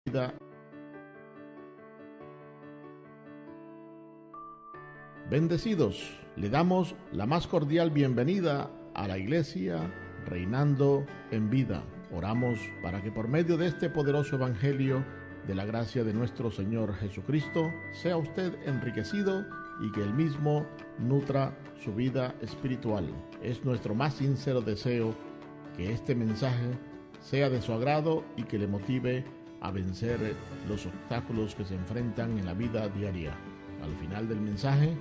vida. Bendecidos, le damos la más cordial bienvenida a la iglesia Reinando en Vida. Oramos para que por medio de este poderoso evangelio de la gracia de nuestro Señor Jesucristo sea usted enriquecido y que Él mismo nutra su vida espiritual. Es nuestro más sincero deseo que este mensaje sea de su agrado y que le motive a vencer los obstáculos que se enfrentan en la vida diaria. Al final del mensaje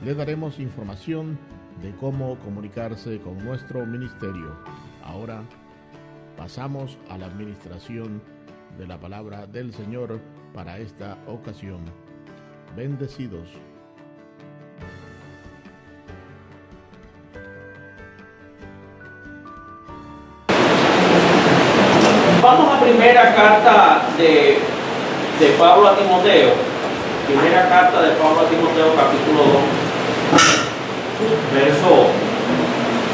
le daremos información de cómo comunicarse con nuestro ministerio. Ahora pasamos a la administración de la palabra del Señor para esta ocasión. Bendecidos. Vamos a primera carta de Pablo a Timoteo. Primera carta de Pablo a Timoteo, capítulo 2,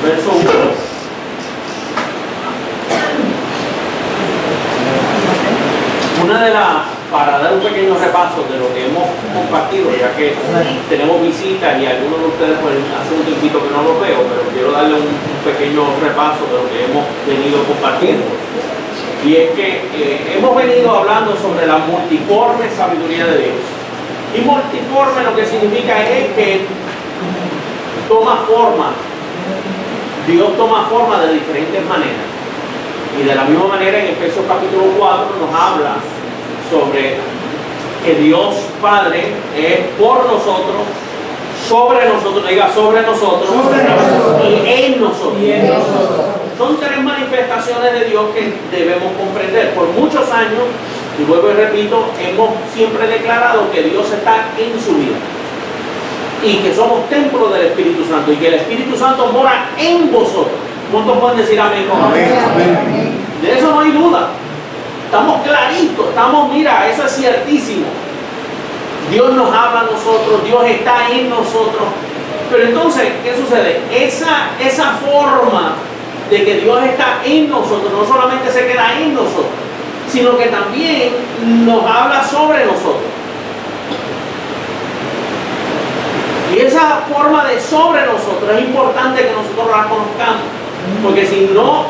verso 1. Para dar un pequeño repaso de lo que hemos compartido, ya que tenemos visitas y algunos de ustedes pues, hace un tiempito que no los veo, pero quiero darle un pequeño repaso de lo que hemos venido compartiendo. Y es que hemos venido hablando sobre la multiforme sabiduría de Dios. Y multiforme lo que significa es que toma forma. Dios toma forma de diferentes maneras. Y de la misma manera en Efesios capítulo 4 nos habla sobre que Dios Padre es por nosotros, sobre nosotros, y en nosotros. Son tres manifestaciones de Dios que debemos comprender. Por muchos años, y vuelvo y repito, hemos siempre declarado que Dios está en su vida y que somos templo del Espíritu Santo y que el Espíritu Santo mora en vosotros. ¿Cuántos pueden decir amén con amén? De eso no hay duda. Estamos claritos, mira, eso es ciertísimo. Dios nos habla a nosotros, Dios está en nosotros. Pero entonces, ¿qué sucede? Esa forma de que Dios está en nosotros no solamente se queda en nosotros, sino que también nos habla sobre nosotros. Y esa forma de sobre nosotros es importante que nosotros la conozcamos. Porque si no,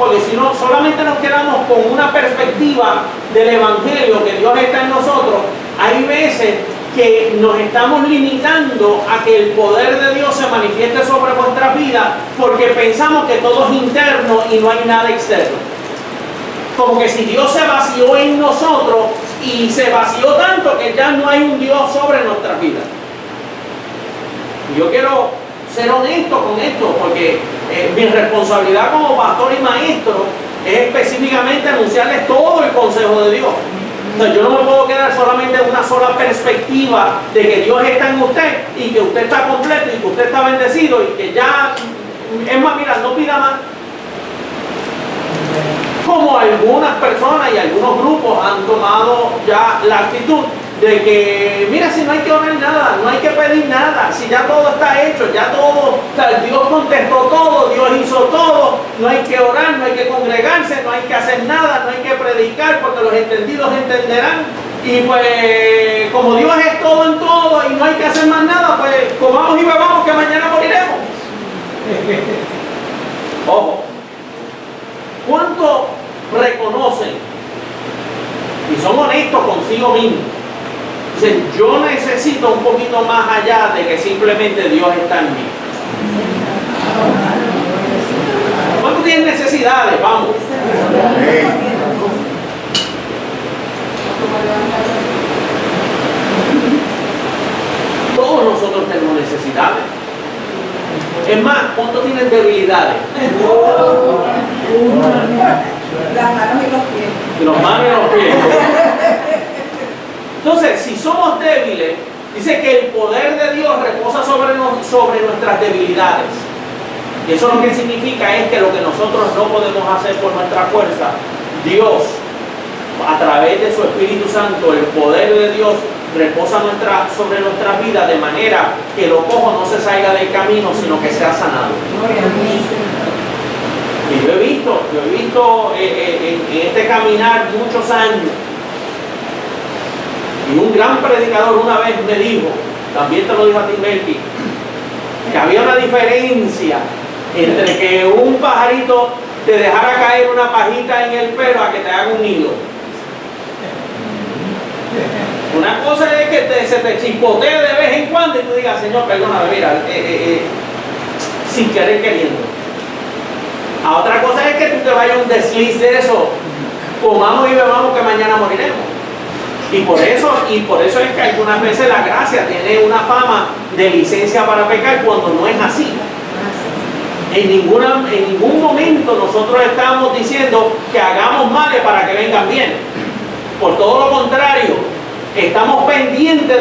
solamente nos quedamos con una perspectiva del Evangelio, que Dios está en nosotros, hay veces que nos estamos limitando a que el poder de Dios se manifieste sobre nuestra vida porque pensamos que todo es interno y no hay nada externo. Como que si Dios se vació en nosotros y se vació tanto que ya no hay un Dios sobre nuestras vidas. Yo quiero ser honesto con esto porque mi responsabilidad como pastor y maestro es específicamente anunciarles todo el consejo de Dios. O sea, yo no me puedo quedar solamente en una sola perspectiva de que Dios está en usted y que usted está completo y que usted está bendecido y que ya, es más, mira, no pida más. Como algunas personas y algunos grupos han tomado ya la actitud de que, mira, si no hay que orar nada, no hay que pedir nada, si ya todo está hecho, ya todo, o sea, Dios contestó todo, Dios hizo todo, no hay que orar, no hay que congregarse, no hay que hacer nada, no hay que predicar porque los entendidos entenderán. Y pues, como Dios es todo en todo y no hay que hacer más nada, pues comamos y bebamos que mañana moriremos. Ojo, ¿cuánto reconocen y son honestos consigo mismos? Dicen, yo necesito un poquito más allá de que simplemente Dios está en mí? ¿Cuántos tienen necesidades? Vamos. Todos nosotros tenemos necesidades. Es más, ¿cuántos tienen debilidades? Las manos y los pies. Los manos y los pies. Entonces, si somos débiles, dice que el poder de Dios reposa sobre nuestras debilidades. Y eso lo que significa es que lo que nosotros no podemos hacer por nuestra fuerza, Dios, a través de su Espíritu Santo, el poder de Dios reposa sobre nuestras vidas de manera que lo cojo no se salga del camino, sino que sea sanado. Y yo he visto en este caminar muchos años Y un gran predicador una vez me dijo, también te lo dijo a ti, Melky, que había una diferencia entre que un pajarito te dejara caer una pajita en el pelo a que te haga un nido. Una cosa es que se te chispotee de vez en cuando y tú digas, Señor, perdóname, mira, sin querer queriendo. A otra cosa es que tú te vayas a un desliz de eso, comamos y bebamos que mañana moriremos. Y por eso es que algunas veces la gracia tiene una fama de licencia para pecar cuando no es así. En ningún momento nosotros estamos diciendo que hagamos males para que vengan bien. Por todo lo contrario, estamos pendientes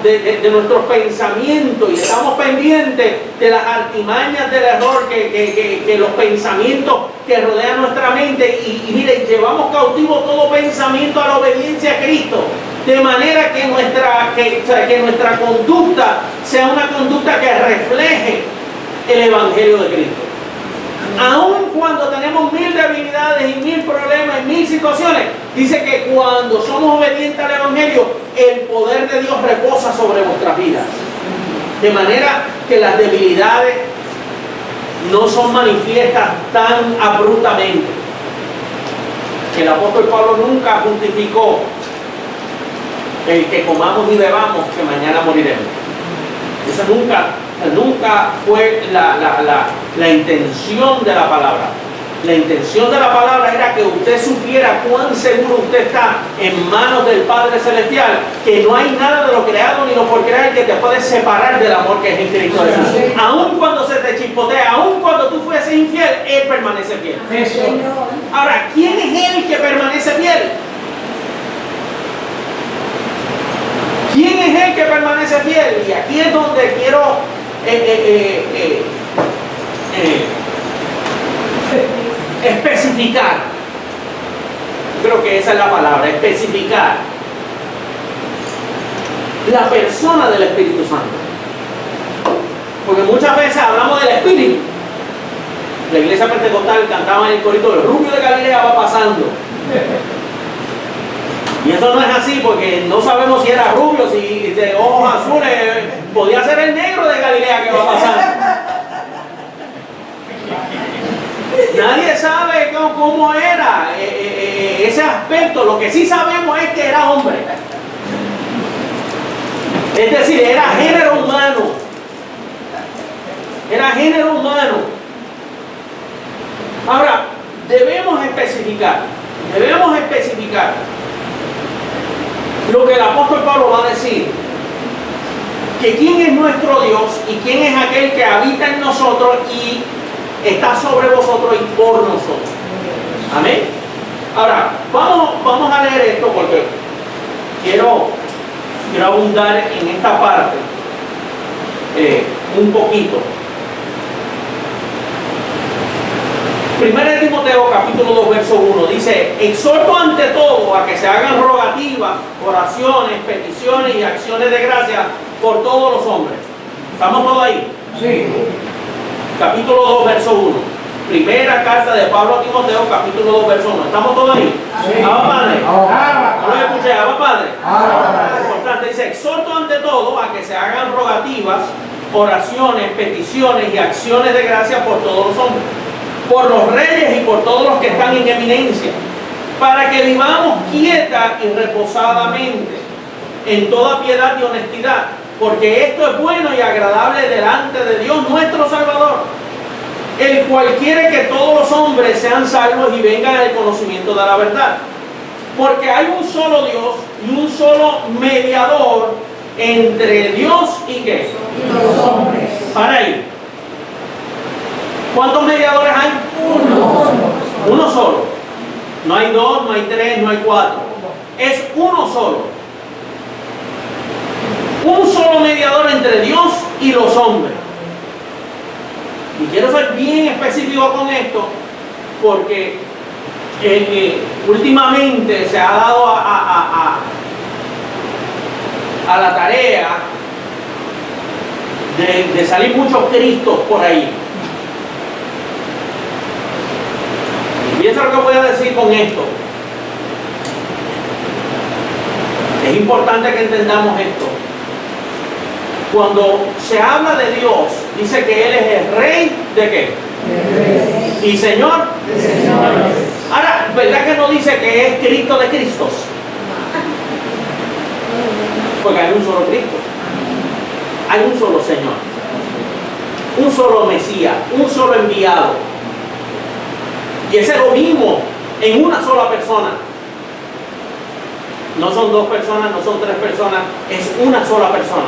de nuestros pensamientos y estamos pendientes de las artimañas del error que los pensamientos que rodean nuestra mente y mire, llevamos cautivo todo pensamiento a la obediencia a Cristo, de manera que nuestra conducta sea una conducta que refleje el Evangelio de Cristo. Aun cuando tenemos 1000 debilidades y 1000 problemas y 1000 situaciones, dice que cuando somos obedientes al Evangelio, el poder de Dios reposa sobre vuestras vidas. De manera que las debilidades no son manifiestas tan abruptamente. El apóstol Pablo nunca justificó el que comamos y bebamos que mañana moriremos. Eso nunca fue la intención de la palabra. La intención de la palabra era que usted supiera cuán seguro usted está en manos del Padre Celestial, que no hay nada de lo creado ni lo por crear que te puede separar del amor que es en Cristo Jesús. Aun cuando se te chispotea, aun cuando tú fueses infiel, Él permanece fiel. Ahora, ¿quién es Él que permanece fiel? ¿Quién es Él que permanece fiel? Y aquí es donde quiero especificar. Creo que esa es la palabra, especificar la persona del Espíritu Santo. Porque muchas veces hablamos del Espíritu. La iglesia pentecostal cantaba en el corito, el rubio de Galilea va pasando. Y eso no es así, porque no sabemos si era rubio, si de ojos azules, podía ser el negro de Galilea que va pasando. Nadie sabe cómo era ese aspecto. Lo que sí sabemos es que era hombre. Es decir, era género humano. Era género humano. Ahora, debemos especificar lo que el apóstol Pablo va a decir, que quién es nuestro Dios y quién es aquel que habita en nosotros y está sobre vosotros y por nosotros. Amén. Ahora, vamos a leer esto porque quiero abundar en esta parte un poquito. Primera de Timoteo capítulo 2 verso 1 dice: exhorto ante todo a que se hagan rogativas, oraciones, peticiones y acciones de gracia por todos los hombres. ¿Estamos todos ahí? Sí. Capítulo 2 verso 1. Primera carta de Pablo a Timoteo capítulo 2 verso 1. ¿Estamos todos ahí? Sí. ¿Abba Padre? No lo escuché. ¿Abba Padre? Importante. Dice: exhorto ante todo a que se hagan rogativas, oraciones, peticiones y acciones de gracia por todos los hombres, por los reyes y por todos los que están en eminencia, para que vivamos quieta y reposadamente en toda piedad y honestidad, porque esto es bueno y agradable delante de Dios nuestro Salvador, el cual quiere que todos los hombres sean salvos y vengan al conocimiento de la verdad. Porque hay un solo Dios y un solo mediador entre Dios y ¿qué? Y los hombres. Para ahí. ¿Cuántos mediadores hay? Uno solo. No hay dos, no hay tres, no hay cuatro. Es uno solo. Un solo mediador entre Dios y los hombres. Y quiero ser bien específico con esto, porque últimamente se ha dado a la tarea de salir muchos cristos por ahí. Y eso es lo que voy a decir con esto. Es importante que entendamos esto. Cuando se habla de Dios, dice que Él es el Rey ¿de qué? ¿Y Señor? Ahora, ¿verdad que no dice que es Cristo de Cristos? Porque hay un solo Cristo. Hay un solo Señor. Un solo Mesías. Un solo enviado. Y ese lo vimos en una sola persona. No son dos personas, no son tres personas, es una sola persona.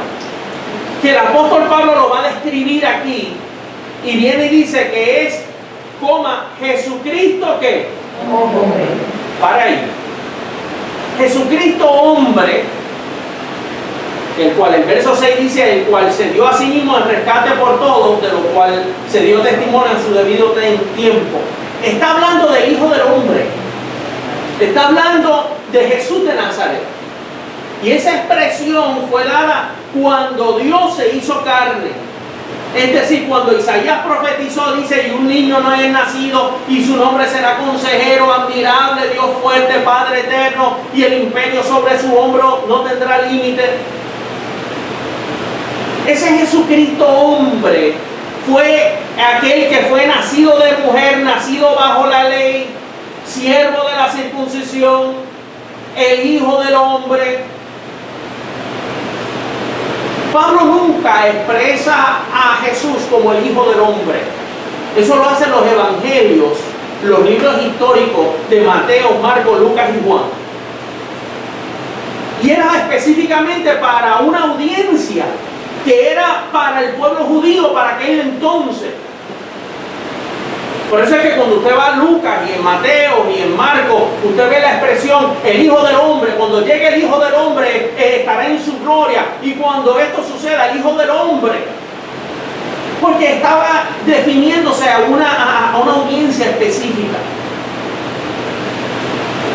Que el apóstol Pablo lo va a describir aquí y viene y dice que es, Jesucristo ¿qué? Hombre. Para ahí. Jesucristo hombre, el cual el verso 6 dice, el cual se dio a sí mismo el rescate por todos, de lo cual se dio testimonio en su debido tiempo. Está hablando del Hijo del Hombre. Está hablando de Jesús de Nazaret. Y esa expresión fue dada cuando Dios se hizo carne. Es decir, cuando Isaías profetizó, dice, y un niño no es nacido, y su nombre será consejero, admirable, Dios fuerte, Padre eterno, y el imperio sobre su hombro no tendrá límite. Ese Jesucristo hombre fue aquel que fue nacido de mujer, nacido bajo la ley, siervo de la circuncisión, el Hijo del Hombre. Pablo nunca expresa a Jesús como el Hijo del Hombre. Eso lo hacen los evangelios, los libros históricos de Mateo, Marcos, Lucas y Juan. Y era específicamente para una audiencia que era para el pueblo judío para aquel entonces. Por eso es que cuando usted va a Lucas y en Mateo y en Marcos, usted ve la expresión el Hijo del Hombre. Cuando llegue el Hijo del Hombre estará en su gloria. Y cuando esto suceda, el Hijo del Hombre, porque estaba definiéndose a una audiencia específica.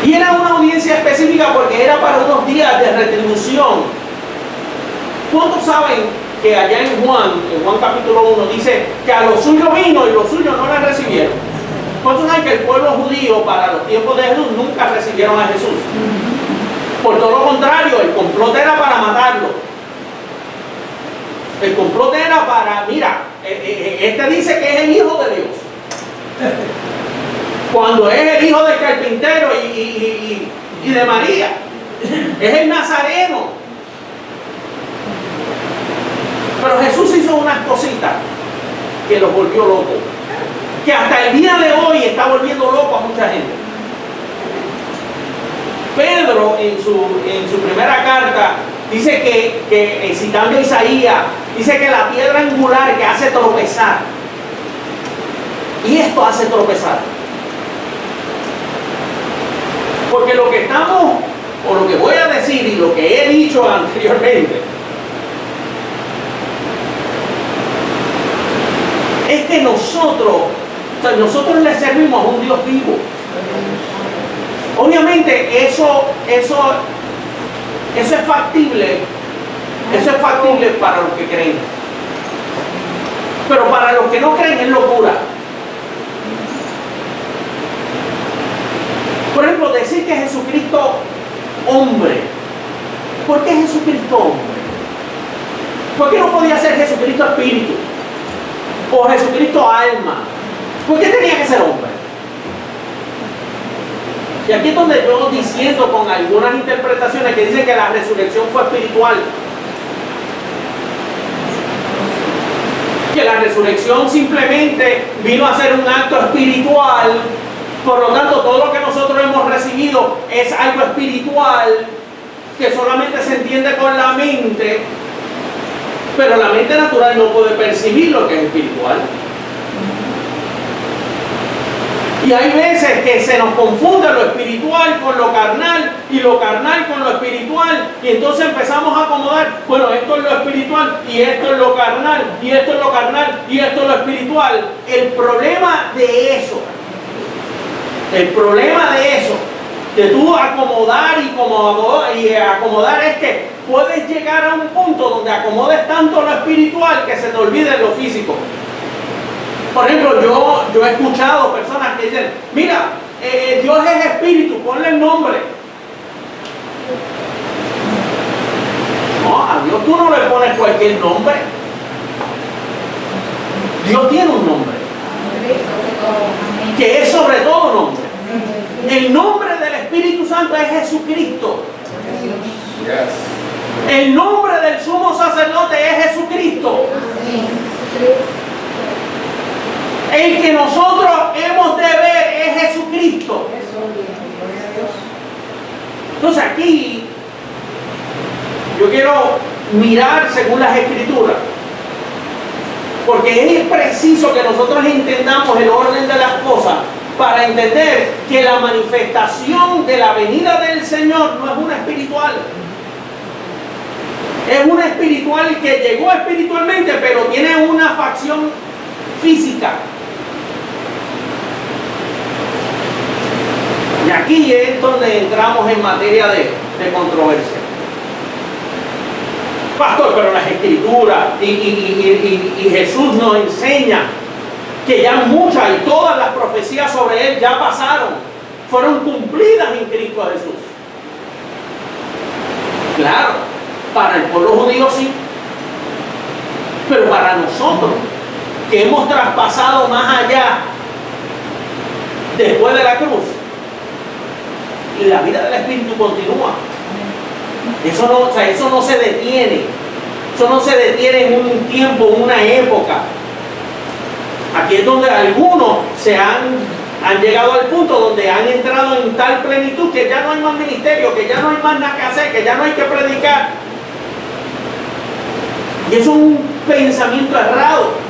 Y era una audiencia específica porque era para unos días de retribución. ¿Cuántos saben que allá en Juan capítulo 1 dice que a los suyos vino y los suyos no le recibieron? ¿Cuántos saben que el pueblo judío para los tiempos de Jesús nunca recibieron a Jesús? Por todo lo contrario, el complot era para matarlo. El complot era para, mira, este dice que es el Hijo de Dios, cuando es el hijo del carpintero y de María. Es el Nazareno. Pero Jesús hizo unas cositas que los volvió locos, que hasta el día de hoy está volviendo loco a mucha gente. Pedro en su primera carta dice que citando a Isaías, dice que la piedra angular que hace tropezar, y esto hace tropezar, porque lo que estamos, o lo que voy a decir y lo que he dicho anteriormente, es que nosotros le servimos a un Dios vivo. Obviamente eso es factible. Eso es factible para los que creen. Pero para los que no creen es locura. Por ejemplo, decir que Jesucristo hombre. ¿Por qué Jesucristo hombre? ¿Por qué no podía ser Jesucristo espíritu? O Jesucristo alma. ¿Por qué tenía que ser hombre? Y aquí es donde yo diciendo con algunas interpretaciones que dicen que la resurrección fue espiritual. Que la resurrección simplemente vino a ser un acto espiritual. Por lo tanto, todo lo que nosotros hemos recibido es algo espiritual que solamente se entiende con la mente. Pero la mente natural no puede percibir lo que es espiritual. Y hay veces que se nos confunde lo espiritual con lo carnal y lo carnal con lo espiritual. Y entonces empezamos a acomodar, bueno, esto es lo espiritual y esto es lo carnal y esto es lo carnal y esto es lo espiritual. El problema de eso, de tú acomodar y acomodar es que puedes llegar a un punto donde acomodes tanto lo espiritual que se te olvide lo físico. Por ejemplo, yo he escuchado personas que dicen, mira, Dios es espíritu, ponle el nombre. tú no le pones cualquier nombre. Dios tiene un nombre, que es sobre todo nombre. El nombre del Espíritu Santo es Jesucristo. El nombre del sumo sacerdote es Jesucristo. El que nosotros hemos de ver es Jesucristo. Entonces aquí yo quiero mirar según las Escrituras, porque es preciso que nosotros entendamos el orden de las cosas para entender que la manifestación de la venida del Señor no es una espiritual. Es una espiritual que llegó espiritualmente, pero tiene una facción física. Y aquí es donde entramos en materia de controversia. Pastor, pero las Escrituras y Jesús nos enseña que ya muchas y todas las profecías sobre Él ya pasaron, fueron cumplidas en Cristo Jesús. Claro, para el pueblo judío sí, pero para nosotros, que hemos traspasado más allá, después de la cruz, y la vida del Espíritu continúa. Eso no se detiene. Eso no se detiene en un tiempo, en una época. Aquí es donde algunos han llegado al punto donde han entrado en tal plenitud que ya no hay más ministerio, que ya no hay más nada que hacer, que ya no hay que predicar. Y eso es un pensamiento errado.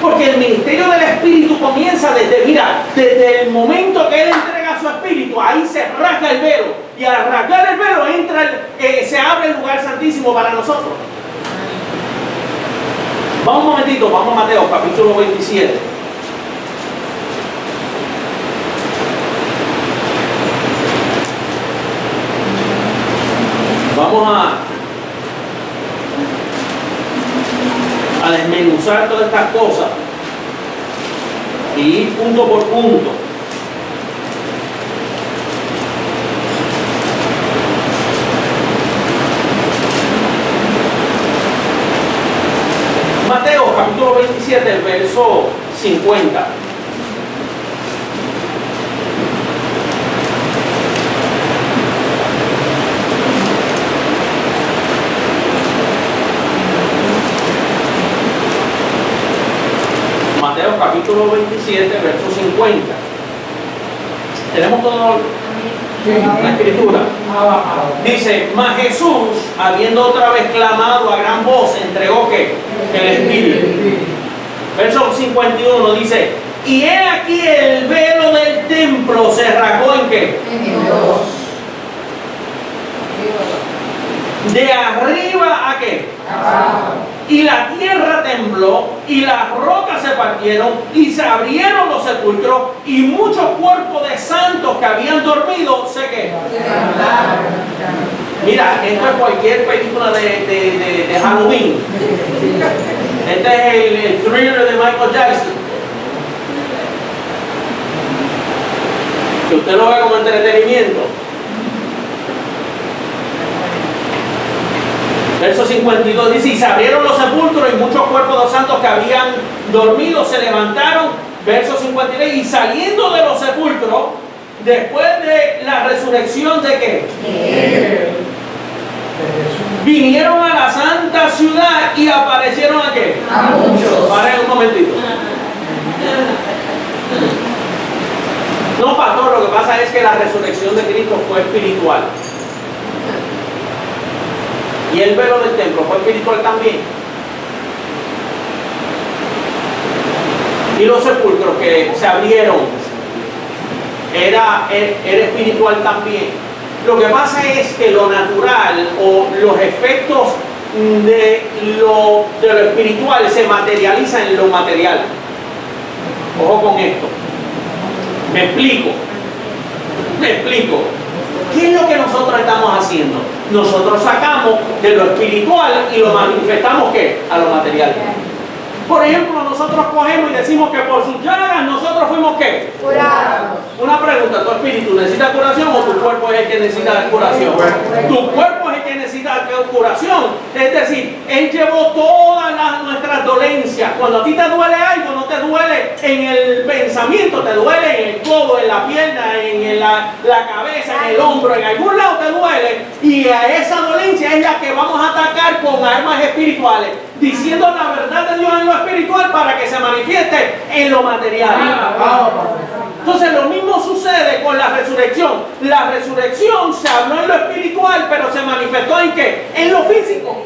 Porque el ministerio del Espíritu comienza desde el momento que Él entrega su Espíritu, ahí se rasga el velo. Y al rasgar el velo se abre el lugar santísimo para nosotros. Vamos un momentito, vamos a Mateo, capítulo 27. Vamos a desmenuzar todas estas cosas y ir punto por punto. Mateo capítulo 27, el verso 50. Mateo capítulo 27, verso 50. Tenemos todo la Escritura. Dice, mas Jesús, habiendo otra vez clamado a gran voz, entregó ¿qué? El Espíritu. Verso 51 dice, y he aquí el velo del templo se rasgó ¿en qué? De arriba a qué? Abajo. Y la tierra tembló, y las rocas se partieron, y se abrieron los sepulcros, y muchos cuerpos de santos que habían dormido, ¿qué? Mira, esto es cualquier película de Halloween. Este es el thriller de Michael Jackson. Que usted lo ve como entretenimiento. Verso 52 dice, y se abrieron los sepulcros y muchos cuerpos de santos que habían dormido se levantaron. Verso 53, y saliendo de los sepulcros, después de la resurrección ¿de qué? Vinieron a la santa ciudad y aparecieron ¿a qué? A muchos. Paren un momentito. No, pastor, lo que pasa es que la resurrección de Cristo fue espiritual. Y el velo del templo fue espiritual también. Y los sepulcros que se abrieron era espiritual también. Lo que pasa es que lo natural o los efectos de lo espiritual se materializan en lo material. Ojo con esto. Me explico. ¿Qué es lo que nosotros estamos haciendo? Nosotros sacamos de lo espiritual y lo manifestamos ¿qué? A lo material. Por ejemplo, nosotros cogemos y decimos que por sus llagas nosotros fuimos ¿qué? Curados. Una pregunta, ¿tu espíritu necesita curación o tu cuerpo es el que necesita curación? Tu cuerpo es el que necesita curación. Es decir, Él llevó todas nuestras dolencias. Cuando a ti te duele algo, no te duele en el pensamiento, te duele en el codo, en la pierna, en la cabeza, en el hombro, en algún lado te duele. Y a esa dolencia es la que vamos a atacar con armas espirituales, diciendo la verdad de Dios en lo espiritual para que se manifieste en lo material. Entonces lo mismo sucede con la resurrección. La resurrección se habló en lo espiritual, pero se manifestó ¿en qué? En lo físico.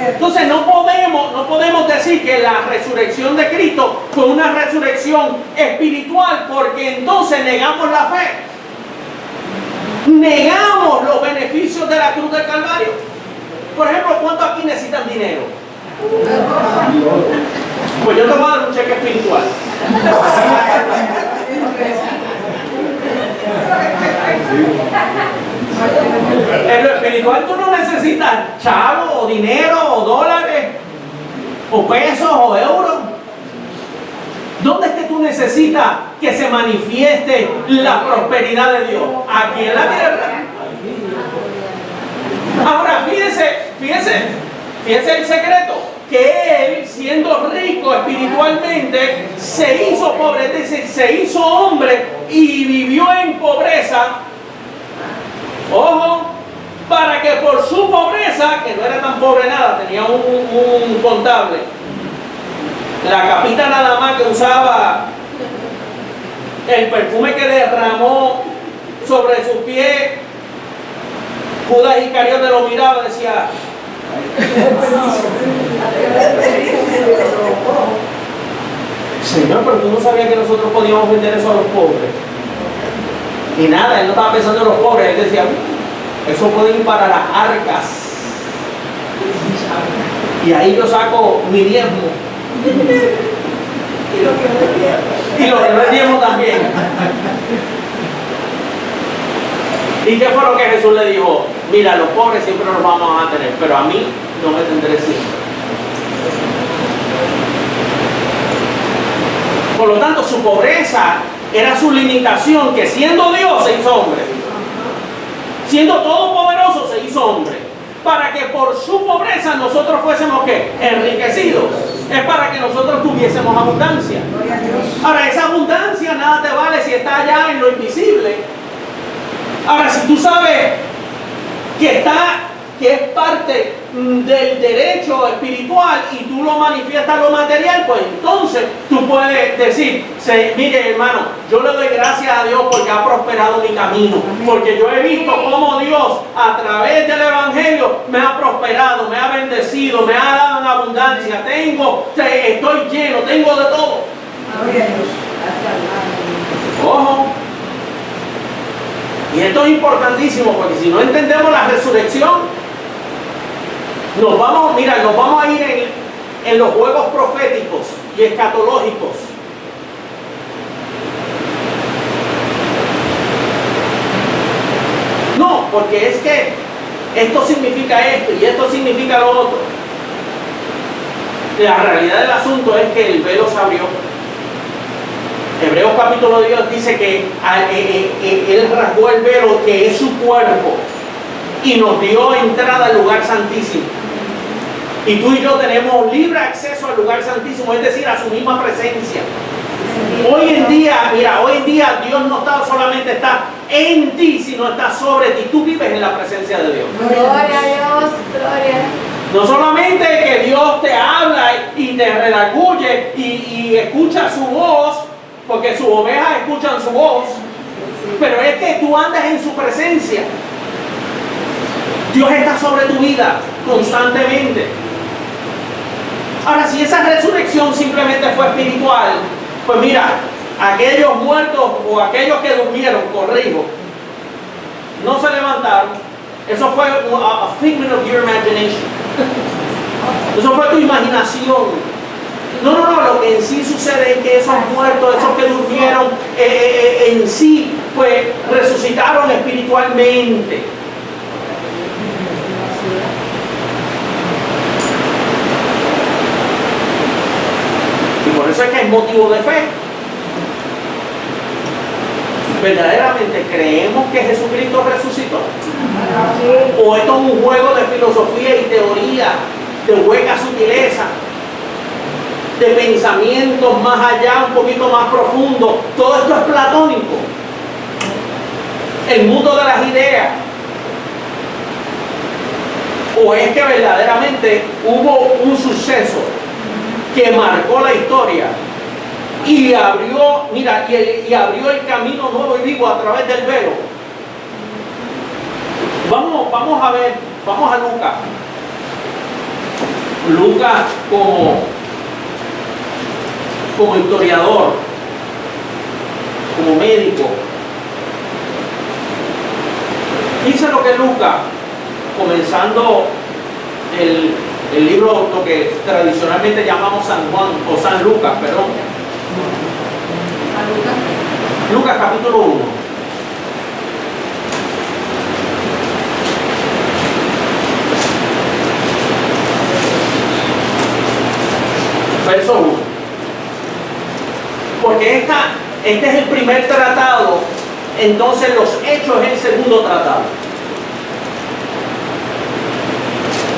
Entonces no podemos decir que la resurrección de Cristo fue una resurrección espiritual, porque entonces negamos la fe. Negamos los beneficios de la cruz del Calvario. Por ejemplo, ¿cuántos aquí necesitan dinero? Pues yo te voy a dar un cheque espiritual. En lo espiritual tú no necesitas chavos, o dinero, o dólares, o pesos, o euros. ¿Dónde es que tú necesitas que se manifieste la prosperidad de Dios? Aquí en la tierra. Ahora fíjese el secreto, que Él, siendo rico espiritualmente, se hizo pobre, es decir, se hizo hombre y vivió en pobreza. Ojo, para que por su pobreza, que no era tan pobre nada, tenía un contable, la capita nada más que usaba, el perfume que derramó sobre sus pies, Judas Iscariote lo miraba y decía: Señor, pero tú no sabías que nosotros podíamos vender eso a los pobres. Y nada, él no estaba pensando en los pobres, él decía: eso puede ir para las arcas. Y ahí yo saco mi diezmo. Y lo que no es diezmo también. ¿Y qué fue lo que Jesús le dijo? Mira, los pobres siempre los vamos a tener, pero a mí no me tendré siempre. Por lo tanto, su pobreza era su limitación, que siendo Dios se hizo hombre. Siendo todopoderoso se hizo hombre. Para que por su pobreza nosotros fuésemos ¿qué? Enriquecidos. Es para que nosotros tuviésemos abundancia. Ahora, esa abundancia nada te vale si está allá en lo invisible. Ahora, si tú sabes que es parte del derecho espiritual y tú lo manifiestas en lo material, pues entonces tú puedes decir: mire, hermano, yo le doy gracias a Dios porque ha prosperado mi camino, porque yo he visto cómo Dios a través del Evangelio me ha prosperado, me ha bendecido, me ha dado en abundancia, estoy lleno, tengo de todo. Ojo. Y esto es importantísimo, porque si no entendemos la resurrección, nos vamos a ir en los juegos proféticos y escatológicos. No, porque es que esto significa esto y esto significa lo otro. La realidad del asunto es que el velo se abrió. Hebreos capítulo 2 dice que Él rasgó el velo, que es su cuerpo, y nos dio entrada al lugar santísimo. Y tú y yo tenemos libre acceso al lugar santísimo, es decir, a su misma presencia. Hoy en día Dios no solamente está en ti, sino está sobre ti. Tú vives en la presencia de Dios. Gloria a Dios, gloria. No solamente que Dios te habla y te redarguye y escucha su voz, porque sus ovejas escuchan su voz, pero es que tú andas en su presencia. Dios está sobre tu vida constantemente. Ahora, si esa resurrección simplemente fue espiritual, pues mira, aquellos muertos o aquellos que durmieron, corrijo, no se levantaron. Eso fue a figment of your imagination. Eso fue tu imaginación. No, lo que en sí sucede es que esos muertos, esos que durmieron, en sí, pues resucitaron espiritualmente. Y por eso es que es motivo de fe. ¿Verdaderamente creemos que Jesucristo resucitó? O esto es un juego de filosofía y teoría, de hueca sutileza, de pensamientos más allá, un poquito más profundo. Todo esto es platónico. El mundo de las ideas. O es que verdaderamente hubo un suceso que marcó la historia y abrió, mira, y abrió el camino nuevo y vivo a través del velo. Vamos a ver, vamos a Lucas. Lucas como historiador, como médico. Dice lo que Lucas, comenzando el libro, lo que tradicionalmente llamamos San Juan, o San Lucas, perdón. Lucas capítulo 1. Verso 1. Porque este es el primer tratado, entonces los Hechos es el segundo tratado.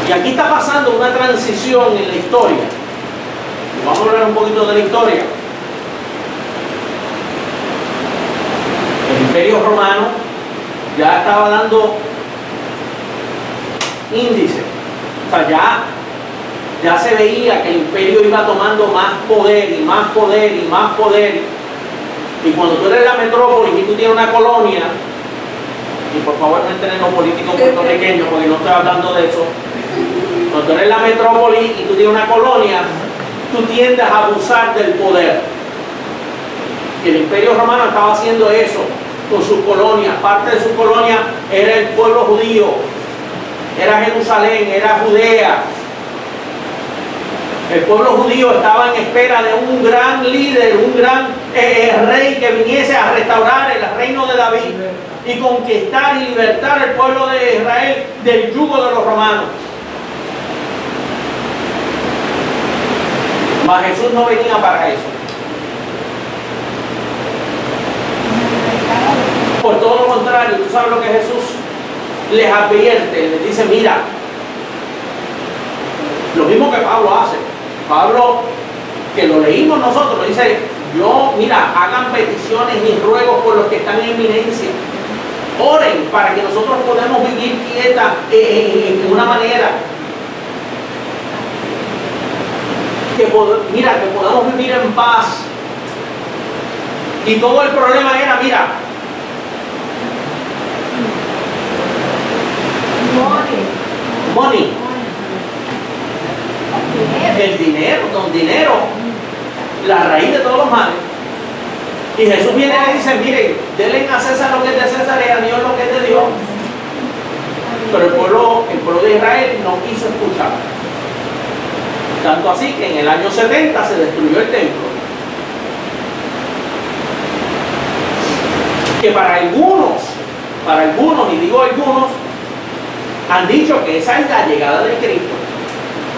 Y aquí está pasando una transición en la historia. Vamos a hablar un poquito de la historia. El Imperio Romano ya estaba dando índice. O sea, ya se veía que el imperio iba tomando más poder y más poder y más poder. Y cuando tú eres la metrópolis y tú tienes una colonia, y por favor no entren los políticos puertorriqueños porque no estoy hablando de eso. Cuando tú eres la metrópolis y tú tienes una colonia, tú tiendes a abusar del poder. Y el Imperio Romano estaba haciendo eso con sus colonias. Parte de sus colonias era el pueblo judío, era Jerusalén, era Judea. El pueblo judío estaba en espera de un gran líder, un gran rey que viniese a restaurar el reino de David y conquistar y libertar el pueblo de Israel del yugo de los romanos. Mas Jesús no venía para eso. Por todo lo contrario, tú sabes lo que Jesús les advierte, les dice, mira, lo mismo que Pablo hace. Pablo, que lo leímos nosotros, dice, mira, hagan peticiones y ruegos por los que están en eminencia. Oren para que nosotros podamos vivir quieta en una manera. Que podamos vivir en paz. Y todo el problema era, mira, money. El dinero, don dinero, la raíz de todos los males. Y Jesús viene y le dice, miren, denle a César lo que es de César y a Dios lo que es de Dios. Pero el pueblo de Israel no quiso escuchar. Tanto así que en el año 70 se destruyó el templo. Que para algunos, y digo algunos, han dicho que esa es la llegada de Cristo.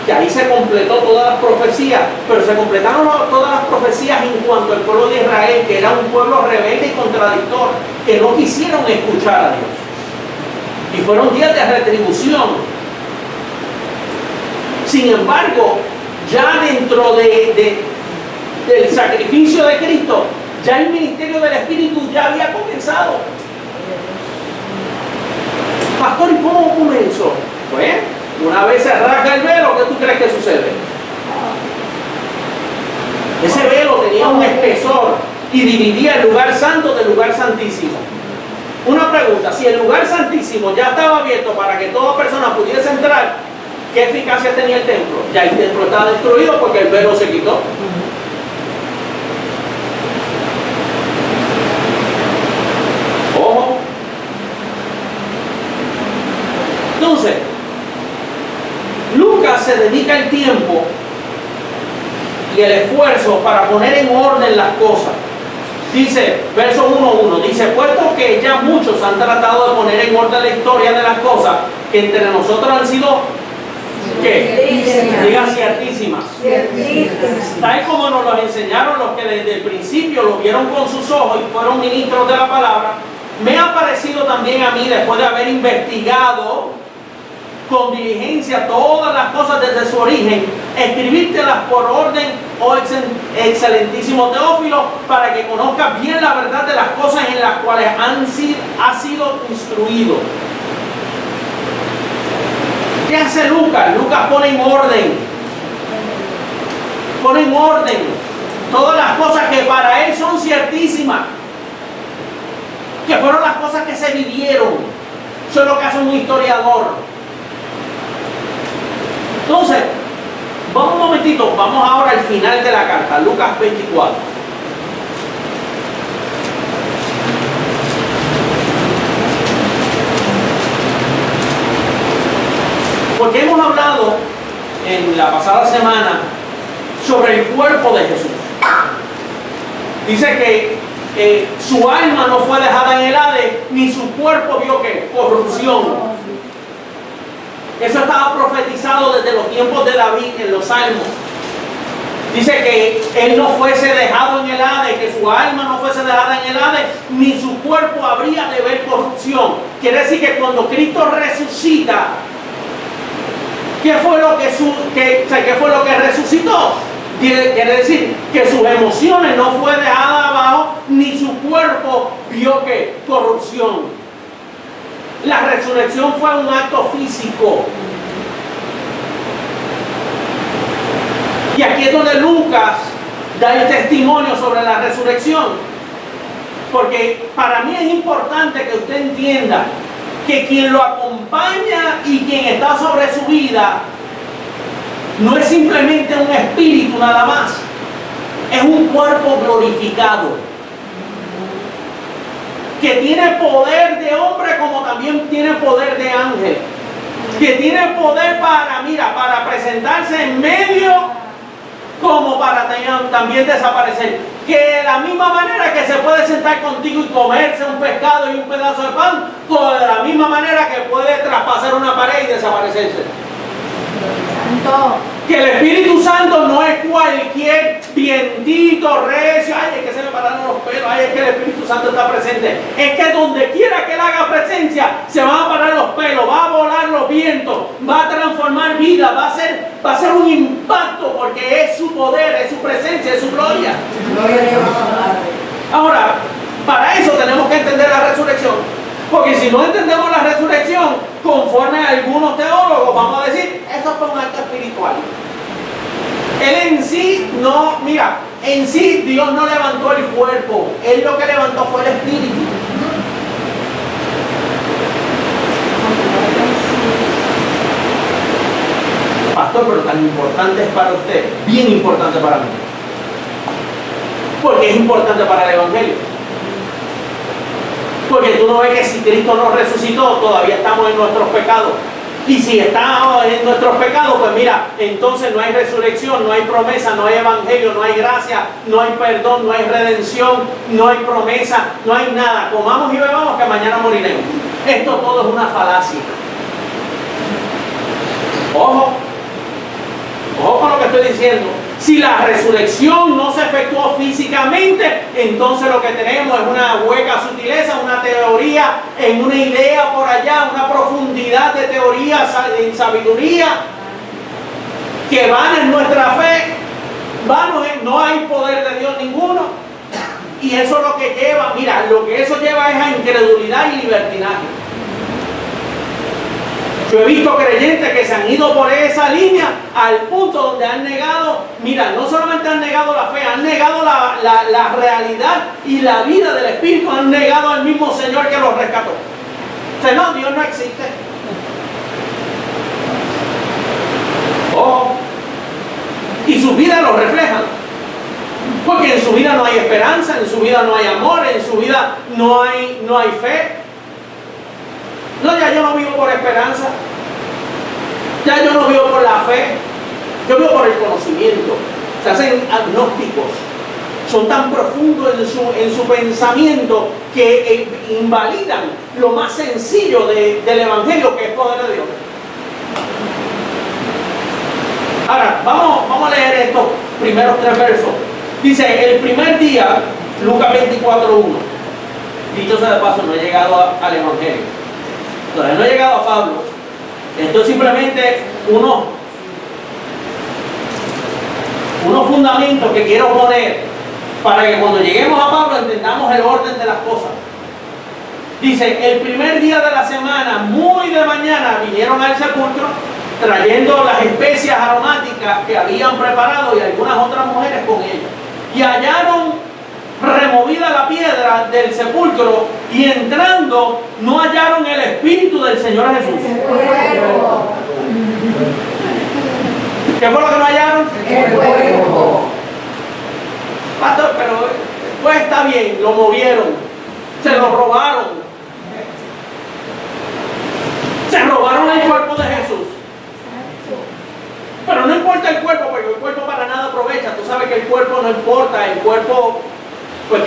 Que ahí se completó todas las profecías, pero se completaron todas las profecías en cuanto al pueblo de Israel, que era un pueblo rebelde y contradictor, que no quisieron escuchar a Dios. Y fueron días de retribución. Sin embargo, ya dentro del sacrificio de Cristo, ya el ministerio del Espíritu ya había comenzado. Pastor, ¿y cómo comenzó? Pues, una vez se rasga el velo, ¿qué tú crees que sucede? Ese velo tenía un espesor y dividía el lugar santo del lugar santísimo. Una pregunta, si el lugar santísimo ya estaba abierto para que toda persona pudiese entrar, ¿qué eficacia tenía el templo? Ya el templo estaba destruido porque el velo se quitó. Ojo. Entonces, Lucas se dedica el tiempo y el esfuerzo para poner en orden las cosas. Dice, verso 1:1, dice, puesto que ya muchos han tratado de poner en orden la historia de las cosas que entre nosotros han sido, ¿qué? Diga ciertísimas. Tal como nos lo enseñaron los que desde el principio lo vieron con sus ojos y fueron ministros de la palabra, me ha parecido también a mí, después de haber investigado con diligencia todas las cosas desde su origen, escribírtelas por orden, oh excelentísimo Teófilo, para que conozcas bien la verdad de las cosas en las cuales has sido instruido. ¿Qué hace Lucas? Lucas pone en orden. Pone en orden todas las cosas que para él son ciertísimas, que fueron las cosas que se vivieron. Eso es lo que hace un historiador. Entonces, vamos un momentito, vamos ahora al final de la carta, Lucas 24. Porque hemos hablado en la pasada semana sobre el cuerpo de Jesús. Dice que su alma no fue dejada en el Hades, ni su cuerpo vio que corrupción. Eso estaba profetizado desde los tiempos de David en los Salmos. Dice que él no fuese dejado en el Hades, que su alma no fuese dejada en el Hades, ni su cuerpo habría de ver corrupción. Quiere decir que cuando Cristo resucita, ¿qué fue lo que resucitó? Quiere decir que sus emociones no fue dejada abajo, ni su cuerpo vio que corrupción. La resurrección fue un acto físico. Y aquí es donde Lucas da el testimonio sobre la resurrección. Porque para mí es importante que usted entienda que quien lo acompaña y quien está sobre su vida no es simplemente un espíritu nada más, es un cuerpo glorificado que tiene poder de hombre como también tiene poder de ángel, que tiene poder para presentarse en medio como para también desaparecer, que de la misma manera que se puede sentar contigo y comerse un pescado y un pedazo de pan, de la misma manera que puede traspasar una pared y desaparecerse. Santo. Que el Espíritu Santo no es cualquier vientito recio, ay, es que se me pararon los pelos, ay, es que el Espíritu Santo está presente. Es que donde quiera que Él haga presencia, se van a parar los pelos, va a volar los vientos, va a transformar vida, va a ser un impacto, porque es su poder, es su presencia, es su gloria. Gloria a Dios. Ahora, para eso tenemos que entender la resurrección. Porque si no entendemos la resurrección, conforme a algunos teólogos, vamos a decir, eso fue un acto espiritual. Él en sí en sí Dios no levantó el cuerpo, Él lo que levantó fue el espíritu. Pastor, pero tan importante es para usted, bien importante para mí. Porque es importante para el Evangelio. Porque tú no ves que si Cristo no resucitó, todavía estamos en nuestros pecados. Y si estamos en nuestros pecados, pues mira, entonces no hay resurrección, no hay promesa, no hay evangelio, no hay gracia, no hay perdón, no hay redención, no hay promesa, no hay nada. Comamos y bebamos que mañana moriremos. Esto todo es una falacia. Ojo con lo que estoy diciendo. Si la resurrección no se efectuó físicamente, entonces lo que tenemos es una hueca sutileza, una teoría en una idea por allá, una profundidad de teoría en sabiduría que van en nuestra fe, no hay poder de Dios ninguno. Y eso es lo que lleva, lo que eso lleva es a incredulidad y libertinaje. Yo he visto creyentes que se han ido por esa línea al punto donde han negado, no solamente han negado la fe, han negado la realidad y la vida del Espíritu, han negado al mismo Señor que los rescató. O sea, no, Dios no existe. Y sus vidas lo reflejan. Porque en su vida no hay esperanza, en su vida no hay amor, en su vida no hay fe. No, ya yo no vivo por esperanza, ya yo no vivo por la fe, yo vivo por el conocimiento. Se hacen agnósticos, son tan profundos en su pensamiento que invalidan lo más sencillo del Evangelio, que es poder de Dios. Ahora, vamos a leer estos primeros 3 versos. Dice, el primer día, Lucas 24:1. Dicho sea de paso, no he llegado al Evangelio. Todavía no he llegado a Pablo. Esto es simplemente unos fundamentos que quiero poner para que cuando lleguemos a Pablo entendamos el orden de las cosas. Dice, el primer día de la semana, muy de mañana, vinieron al sepulcro trayendo las especias aromáticas que habían preparado y algunas otras mujeres con ellas. Y hallaron removida la piedra del sepulcro y entrando no hallaron el Espíritu del Señor Jesús. ¿Qué fue lo que no hallaron? El cuerpo. Pastor, pero pues está bien, lo movieron, se lo robaron. Se robaron el cuerpo de Jesús. Pero no importa el cuerpo, porque el cuerpo para nada aprovecha. Tú sabes que el cuerpo no importa, el cuerpo, pues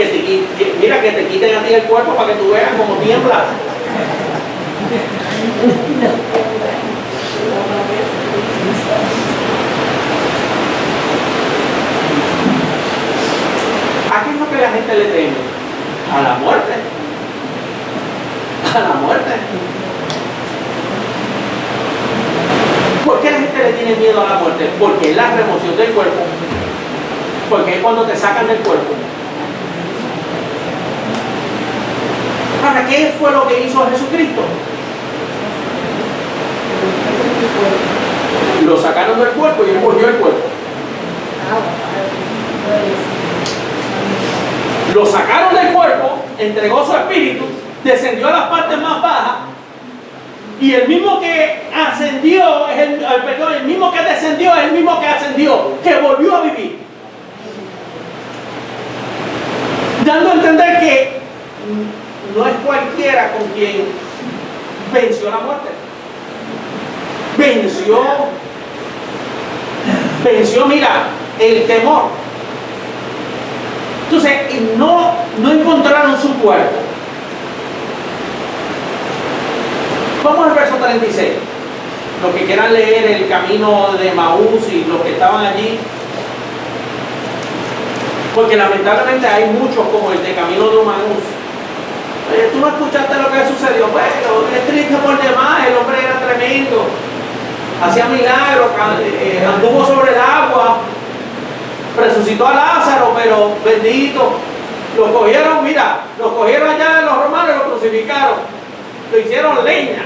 mira que te quiten a ti el cuerpo para que tú veas cómo tiembla. ¿A qué es lo que la gente le teme? A la muerte. A la muerte. ¿Por qué la gente le tiene miedo a la muerte? Porque es la remoción del cuerpo. Porque es cuando te sacan del cuerpo. ¿Para qué fue lo que hizo Jesucristo? Lo sacaron del cuerpo y él volvió el cuerpo. Lo sacaron del cuerpo, entregó su espíritu, descendió a las partes más bajas. Y el mismo que ascendió, el mismo que descendió es el mismo que ascendió, que volvió a vivir. Dando a entender que no es cualquiera con quien venció la muerte. Venció, mira, el temor. Entonces, no encontraron su cuerpo. Vamos al verso 36. Los que quieran leer el camino de Maús y los que estaban allí. Porque lamentablemente hay muchos como el de camino de Maús. Oye, tú no escuchaste lo que sucedió. Bueno, es triste por demás, el hombre era tremendo. Hacía milagros, anduvo sobre el agua, resucitó a Lázaro, pero bendito. Lo cogieron, mira, lo cogieron allá de los romanos y lo crucificaron. Lo hicieron leña.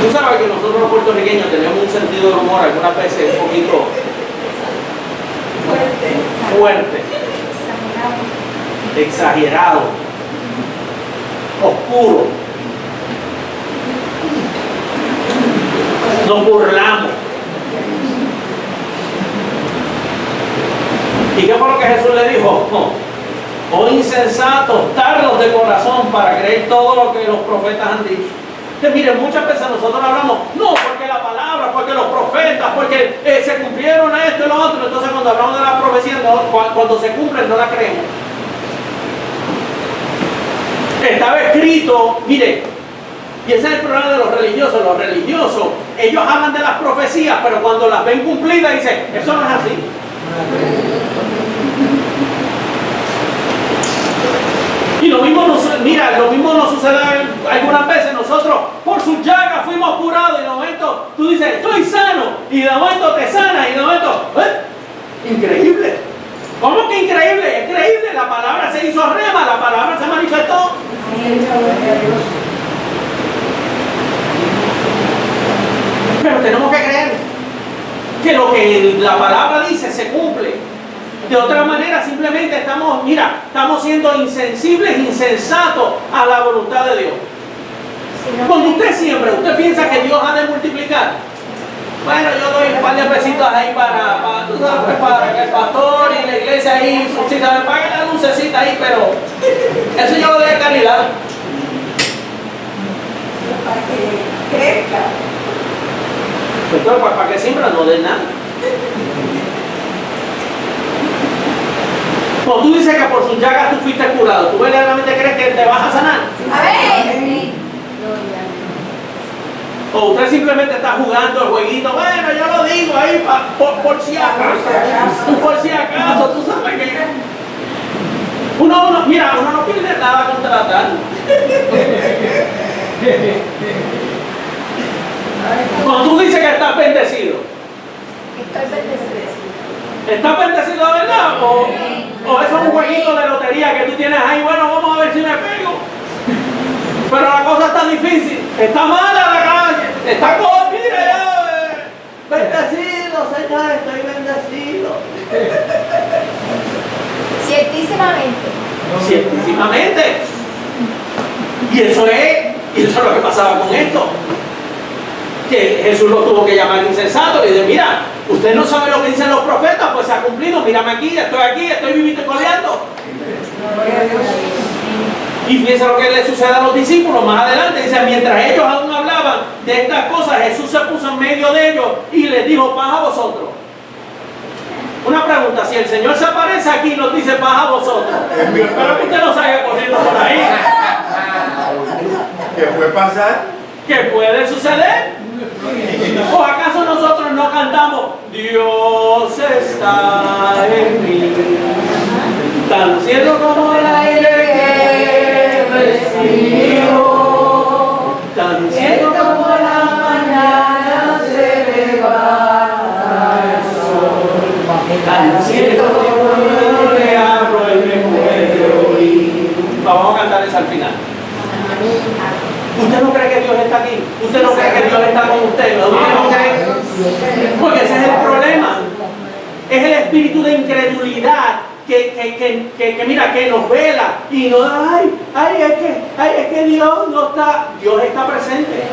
Tú sabes que nosotros los puertorriqueños tenemos un sentido del humor algunas veces un poquito fuerte, exagerado, oscuro. Nos burlamos. ¿Y qué fue lo que Jesús le dijo? Oh insensatos, tardos de corazón para creer todo lo que los profetas han dicho. Entonces, miren, muchas veces nosotros hablamos, no, porque la palabra, porque los profetas, porque se cumplieron esto y lo otro. Entonces cuando hablamos de la profecía, cuando se cumplen no la creemos. Estaba escrito, mire, y ese es el problema de los religiosos. Los religiosos, ellos hablan de las profecías, pero cuando las ven cumplidas dicen, eso no es así. Y lo mismo nos sucede algunas veces. Nosotros por sus llagas fuimos curados y de momento tú dices, estoy sano, y de momento te sanas y de momento, increíble. ¿Cómo que increíble? Es creíble, la palabra se hizo rema, la palabra se manifestó. Pero tenemos que creer que lo que la palabra dice se cumple. De otra manera, simplemente estamos siendo insensibles, insensatos a la voluntad de Dios. Cuando usted siembra, ¿usted piensa que Dios ha de multiplicar? Bueno, yo doy un par de pesitos ahí para que el pastor y la iglesia ahí, me paguen la lucecita ahí, pero eso yo lo doy a caridad. Para que crezca. Entonces, para que siembra no den nada. Cuando tú dices que por sus llagas tú fuiste curado, ¿tú verdaderamente crees que te vas a sanar? Amén. O usted simplemente está jugando el jueguito, bueno, yo lo digo ahí por si acaso. Por si acaso, tú sabes que uno no pierde nada con tratar. Cuando tú dices que estás bendecido, Estoy bendecido. ¿estás bendecido de verdad? ¿O eso es un jueguito de lotería que tú tienes ahí? Bueno, vamos a ver si me pego. Pero la cosa está difícil. Está mala la calle. Está con, mira ya. Bendecido, Señor, estoy bendecido. Ciertísimamente. Ciertísimamente. Y eso es lo que pasaba con esto. Que Jesús lo tuvo que llamar insensato y dice, mira, usted no sabe lo que dicen los profetas, pues se ha cumplido, mírame aquí, estoy vivito y coleando. Y fíjense lo que le sucede a los discípulos más adelante, dice, mientras ellos aún hablaban de estas cosas, Jesús se puso en medio de ellos y les dijo, paz a vosotros. Una pregunta, si el Señor se aparece aquí y nos dice paz a vosotros, espero que usted no salga corriendo por ahí. ¿Qué puede pasar? ¿Qué puede suceder? ¿O acaso nosotros no cantamos Dios está en mí, tan cielo como el aire que respiro, tan cielo como la mañana se levanta el sol, tan cielo como yo le abro y me puede oír? Vamos a cantar eso al final. ¿Usted no cree que Dios está aquí? ¿Usted no cree que Dios está con usted? ¿Usted no cree? Porque ese es el problema. Es el espíritu de incredulidad que mira, que nos vela y no, es que Dios no está, Dios está presente.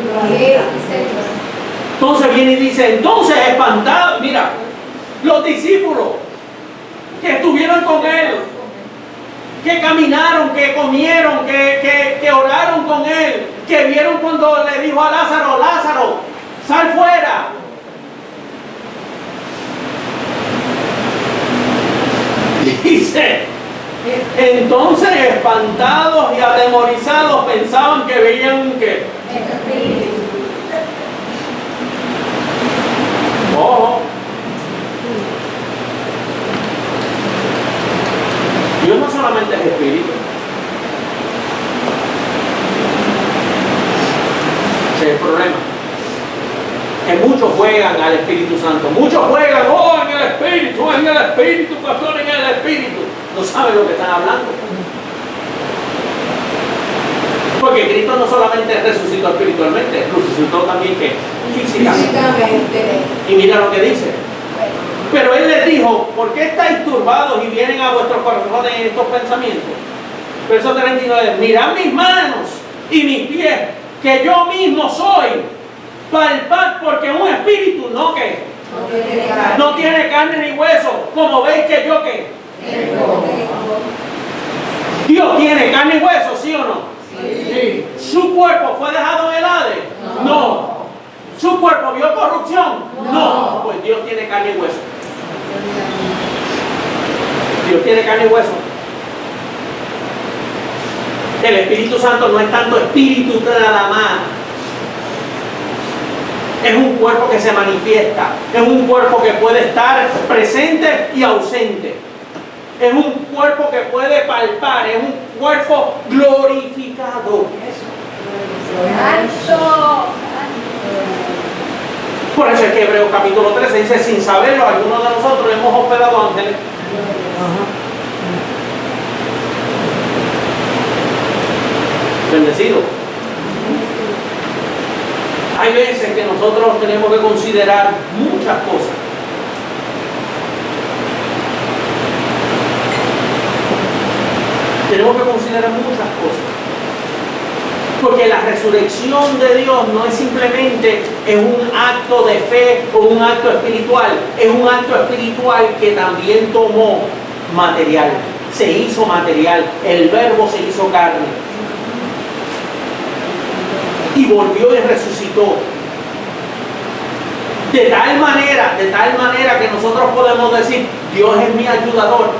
Entonces viene y dice, entonces espantado, mira, los discípulos que estuvieron con él, que caminaron, que comieron, que oraron con él, que vieron cuando le dijo a Lázaro, Lázaro, sal fuera. Dice, entonces espantados y atemorizados pensaban que veían que ojo, Dios no solamente es espíritu. Ese es el problema. Que muchos juegan al Espíritu Santo. Muchos juegan, en el Espíritu, pastor, en el Espíritu. No saben lo que están hablando. Porque Cristo no solamente resucitó espiritualmente, resucitó también que físicamente. Y mira lo que dice. Pero Él les dijo, ¿por qué estáis turbados y vienen a vuestros corazones estos pensamientos? Verso 39, mirad mis manos y mis pies, que yo mismo soy. Palpad, porque un espíritu no que no tiene carne ni hueso, como veis que yo que Dios tiene carne y hueso, ¿sí o no? Sí. ¿Su cuerpo fue dejado en el Hades? No. ¿Su cuerpo vio corrupción? No. Pues Dios tiene carne y hueso. Dios tiene carne y hueso. El Espíritu Santo no es tanto espíritu nada más. Es un cuerpo que se manifiesta. Es un cuerpo que puede estar presente y ausente. Es un cuerpo que puede palpar. Es un cuerpo glorificado. Por eso es que Hebreos capítulo 13 dice, sin saberlo, algunos de nosotros hemos hospedado ángeles. Bendecido. Hay veces que nosotros tenemos que considerar muchas cosas. Tenemos que considerar muchas cosas. Porque la resurrección de Dios no es simplemente un acto de fe o un acto espiritual. Es un acto espiritual que también tomó material. Se hizo material. El verbo se hizo carne. Y volvió y resucitó. De tal manera que nosotros podemos decir, Dios es mi ayudador.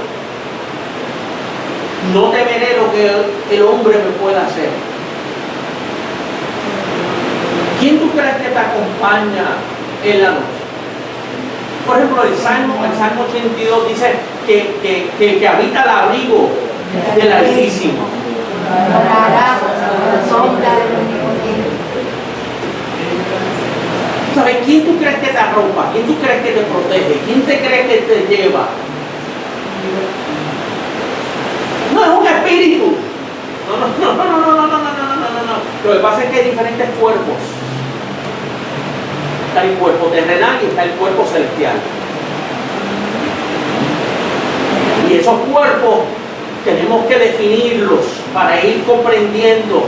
No temeré lo que el hombre me pueda hacer. ¿Quién tú crees que te acompaña en la noche? Por ejemplo, el Salmo 82 dice que habita el abrigo del Altísimo. ¿quién tú crees que te arropa? ¿Quién tú crees que te protege? ¿Quién te crees que te lleva? No es un espíritu. No. Lo que pasa es que hay diferentes cuerpos. Está el cuerpo terrenal y está el cuerpo celestial. Y esos cuerpos tenemos que definirlos para ir comprendiendo.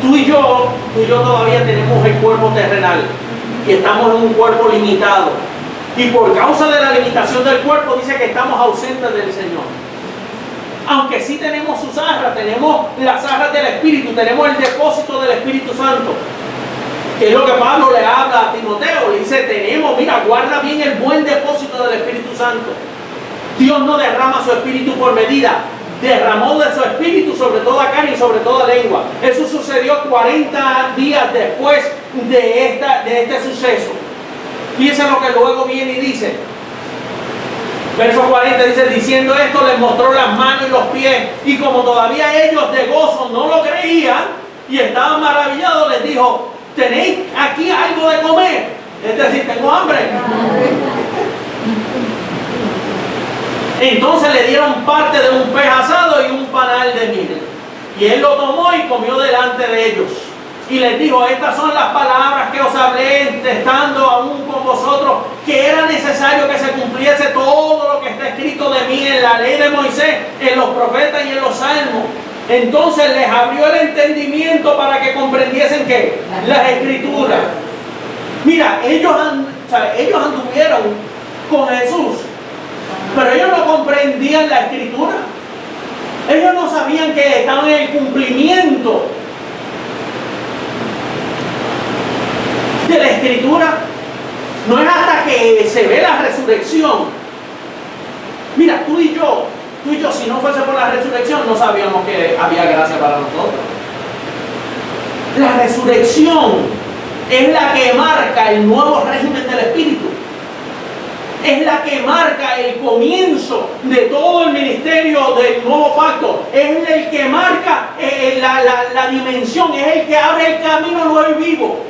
Tú y yo todavía tenemos el cuerpo terrenal y estamos en un cuerpo limitado. Y por causa de la limitación del cuerpo dice que estamos ausentes del Señor. Aunque sí tenemos sus arras, tenemos las arras del Espíritu, tenemos el depósito del Espíritu Santo. Que es lo que Pablo le habla a Timoteo. Le dice, mira, guarda bien el buen depósito del Espíritu Santo. Dios no derrama su Espíritu por medida. Derramó de su Espíritu sobre toda carne y sobre toda lengua. Eso sucedió 40 días después de este suceso. Fíjense lo que luego viene y dice. Verso 40 dice, diciendo esto, les mostró las manos y los pies. Y como todavía ellos de gozo no lo creían y estaban maravillados, les dijo, ¿tenéis aquí algo de comer? Es decir, tengo hambre. Entonces le dieron parte de un pez asado y un panal de miel. Y él lo tomó y comió delante de ellos. Y les dijo, estas son las palabras que os hablé estando aún con vosotros, que era necesario que se cumpliese todo lo que está escrito de mí en la ley de Moisés, en los profetas y en los salmos. Entonces les abrió el entendimiento para que comprendiesen que las escrituras. Mira, ellos anduvieron con Jesús, pero ellos no comprendían la escritura. Ellos no sabían que estaban en el cumplimiento de la escritura. No es hasta que se ve la resurrección. Mira, tú y yo, si no fuese por la resurrección, no sabíamos que había gracia para nosotros. La resurrección es la que marca el nuevo régimen del Espíritu. Es la que marca el comienzo de todo el ministerio del nuevo pacto. Es el que marca la dimensión, es el que abre el camino nuevo y vivo.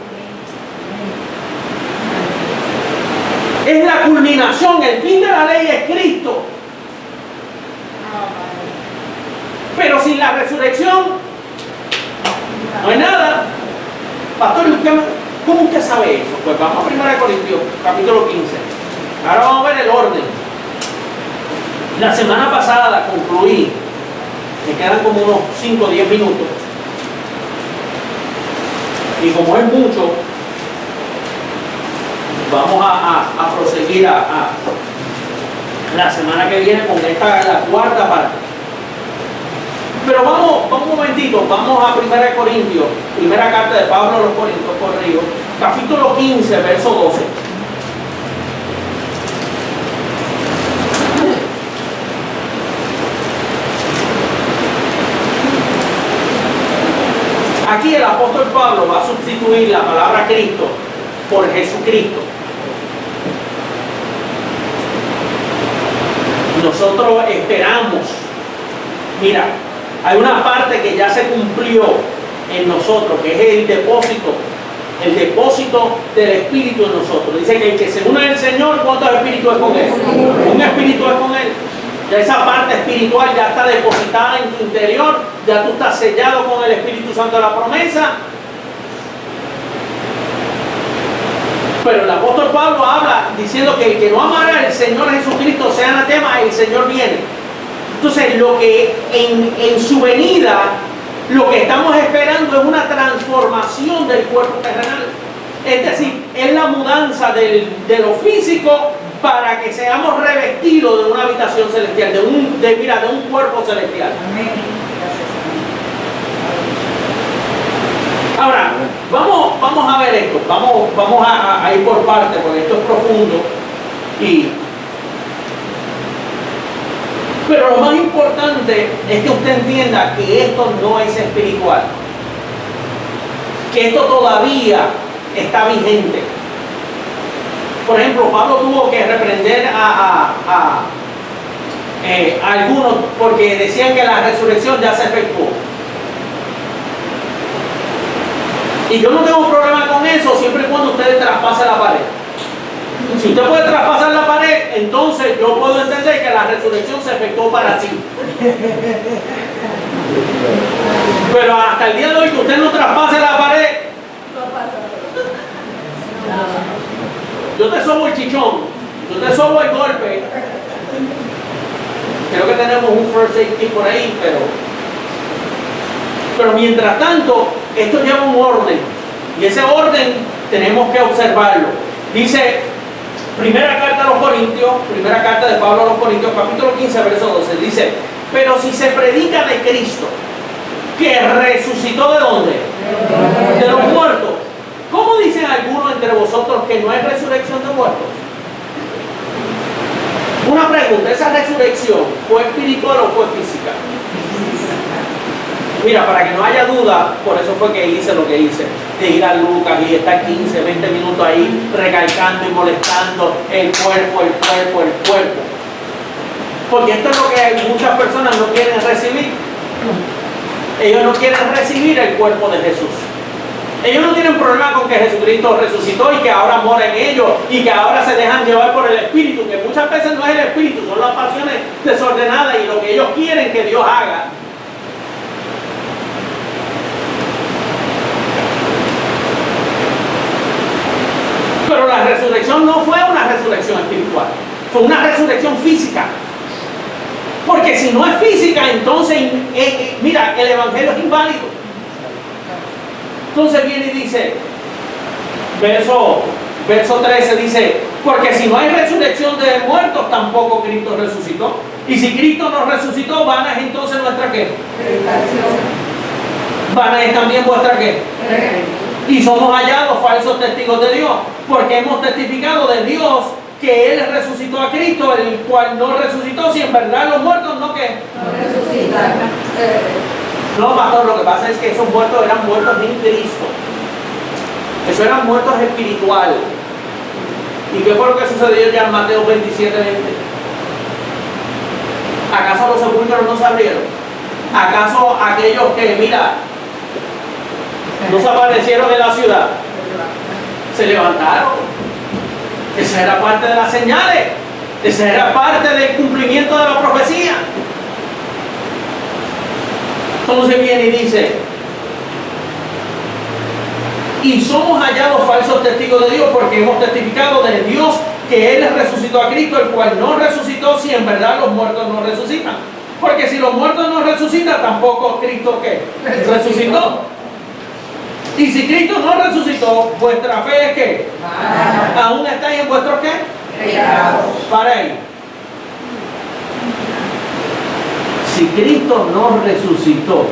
Es la culminación, el fin de la ley es Cristo. Pero sin la resurrección no hay nada. Pastor, ¿cómo usted sabe eso? Pues vamos a 1 Corintios, capítulo 15. Ahora vamos a ver el orden. La semana pasada la concluí. Me quedan como unos 5 o 10 minutos. Y como es mucho, vamos a proseguir a la semana que viene con la cuarta parte. Pero vamos un momentito, vamos a 1 Corintios, primera carta de Pablo a los Corintios corridos, capítulo 15, verso 12. Aquí el apóstol Pablo va a sustituir la palabra Cristo por Jesucristo. Nosotros esperamos, mira, hay una parte que ya se cumplió en nosotros, que es el depósito del Espíritu en nosotros. Dice que el que se une al Señor, ¿cuántos espíritus es con Él? Un espíritu es con Él. Ya esa parte espiritual ya está depositada en tu interior, ya tú estás sellado con el Espíritu Santo de la promesa. Pero el apóstol Pablo habla diciendo que el que no amara al Señor Jesucristo sea anatema, el Señor viene. Entonces, lo que en su venida, lo que estamos esperando es una transformación del cuerpo terrenal. Es decir, es la mudanza de lo físico para que seamos revestidos de una habitación celestial, de un cuerpo celestial. Ahora, vamos a ver esto, vamos a ir por partes, porque esto es profundo. Pero lo más importante es que usted entienda que esto no es espiritual, que esto todavía está vigente. Por ejemplo, Pablo tuvo que reprender a algunos porque decían que la resurrección ya se efectuó. Y yo no tengo problema con eso siempre y cuando usted traspase la pared. Si usted puede traspasar la pared, entonces yo puedo entender que la resurrección se efectuó para ti. Pero hasta el día de hoy que usted no traspase la pared, yo te sobo el chichón, yo te sobo el golpe. Creo que tenemos un first aid kit por ahí, pero mientras tanto, esto lleva un orden. Y ese orden tenemos que observarlo. Dice, primera carta a los Corintios, primera carta de Pablo a los Corintios, capítulo 15, verso 12, dice, pero si se predica de Cristo, que resucitó ¿de dónde? De los muertos. ¿Cómo dicen algunos entre vosotros que no hay resurrección de muertos? Una pregunta, ¿esa resurrección fue espiritual o fue física? Mira, para que no haya duda, por eso fue que hice lo que hice, de ir a Lucas y estar 15, 20 minutos ahí recalcando y molestando el cuerpo. Porque esto es lo que muchas personas no quieren recibir. Ellos no quieren recibir el cuerpo de Jesús. Ellos no tienen problema con que Jesucristo resucitó y que ahora mora en ellos y que ahora se dejan llevar por el Espíritu, que muchas veces no es el Espíritu, son las pasiones desordenadas y lo que ellos quieren que Dios haga. Pero la resurrección no fue una resurrección espiritual, fue una resurrección física. Porque si no es física, entonces, mira, el Evangelio es inválido. Entonces viene y dice, verso 13 dice, porque si no hay resurrección de muertos, tampoco Cristo resucitó. Y si Cristo no resucitó, vana es entonces nuestra ¿qué? Vana es también vuestra ¿qué? Y somos hallados falsos testigos de Dios, porque hemos testificado de Dios que Él resucitó a Cristo, el cual no resucitó, si en verdad los muertos no ¿qué? No resucitan. No, pastor, lo que pasa es que esos muertos eran muertos en Cristo. Esos eran muertos espirituales. ¿Y qué fue lo que sucedió ya en Mateo 27, 20? ¿Acaso los sepulcros no se abrieron? ¿Acaso aquellos que, mira, no se aparecieron en la ciudad, se levantaron? Esa era parte de las señales. Esa era parte del cumplimiento de la profecía. Entonces viene y dice, y somos hallados falsos testigos de Dios porque hemos testificado de Dios que Él resucitó a Cristo, el cual no resucitó si en verdad los muertos no resucitan. Porque si los muertos no resucitan, tampoco Cristo ¿qué? Resucitó. Y si Cristo no resucitó, vuestra fe es ¿qué? Aún estáis en vuestros ¿qué? Para ahí. Si Cristo no resucitó,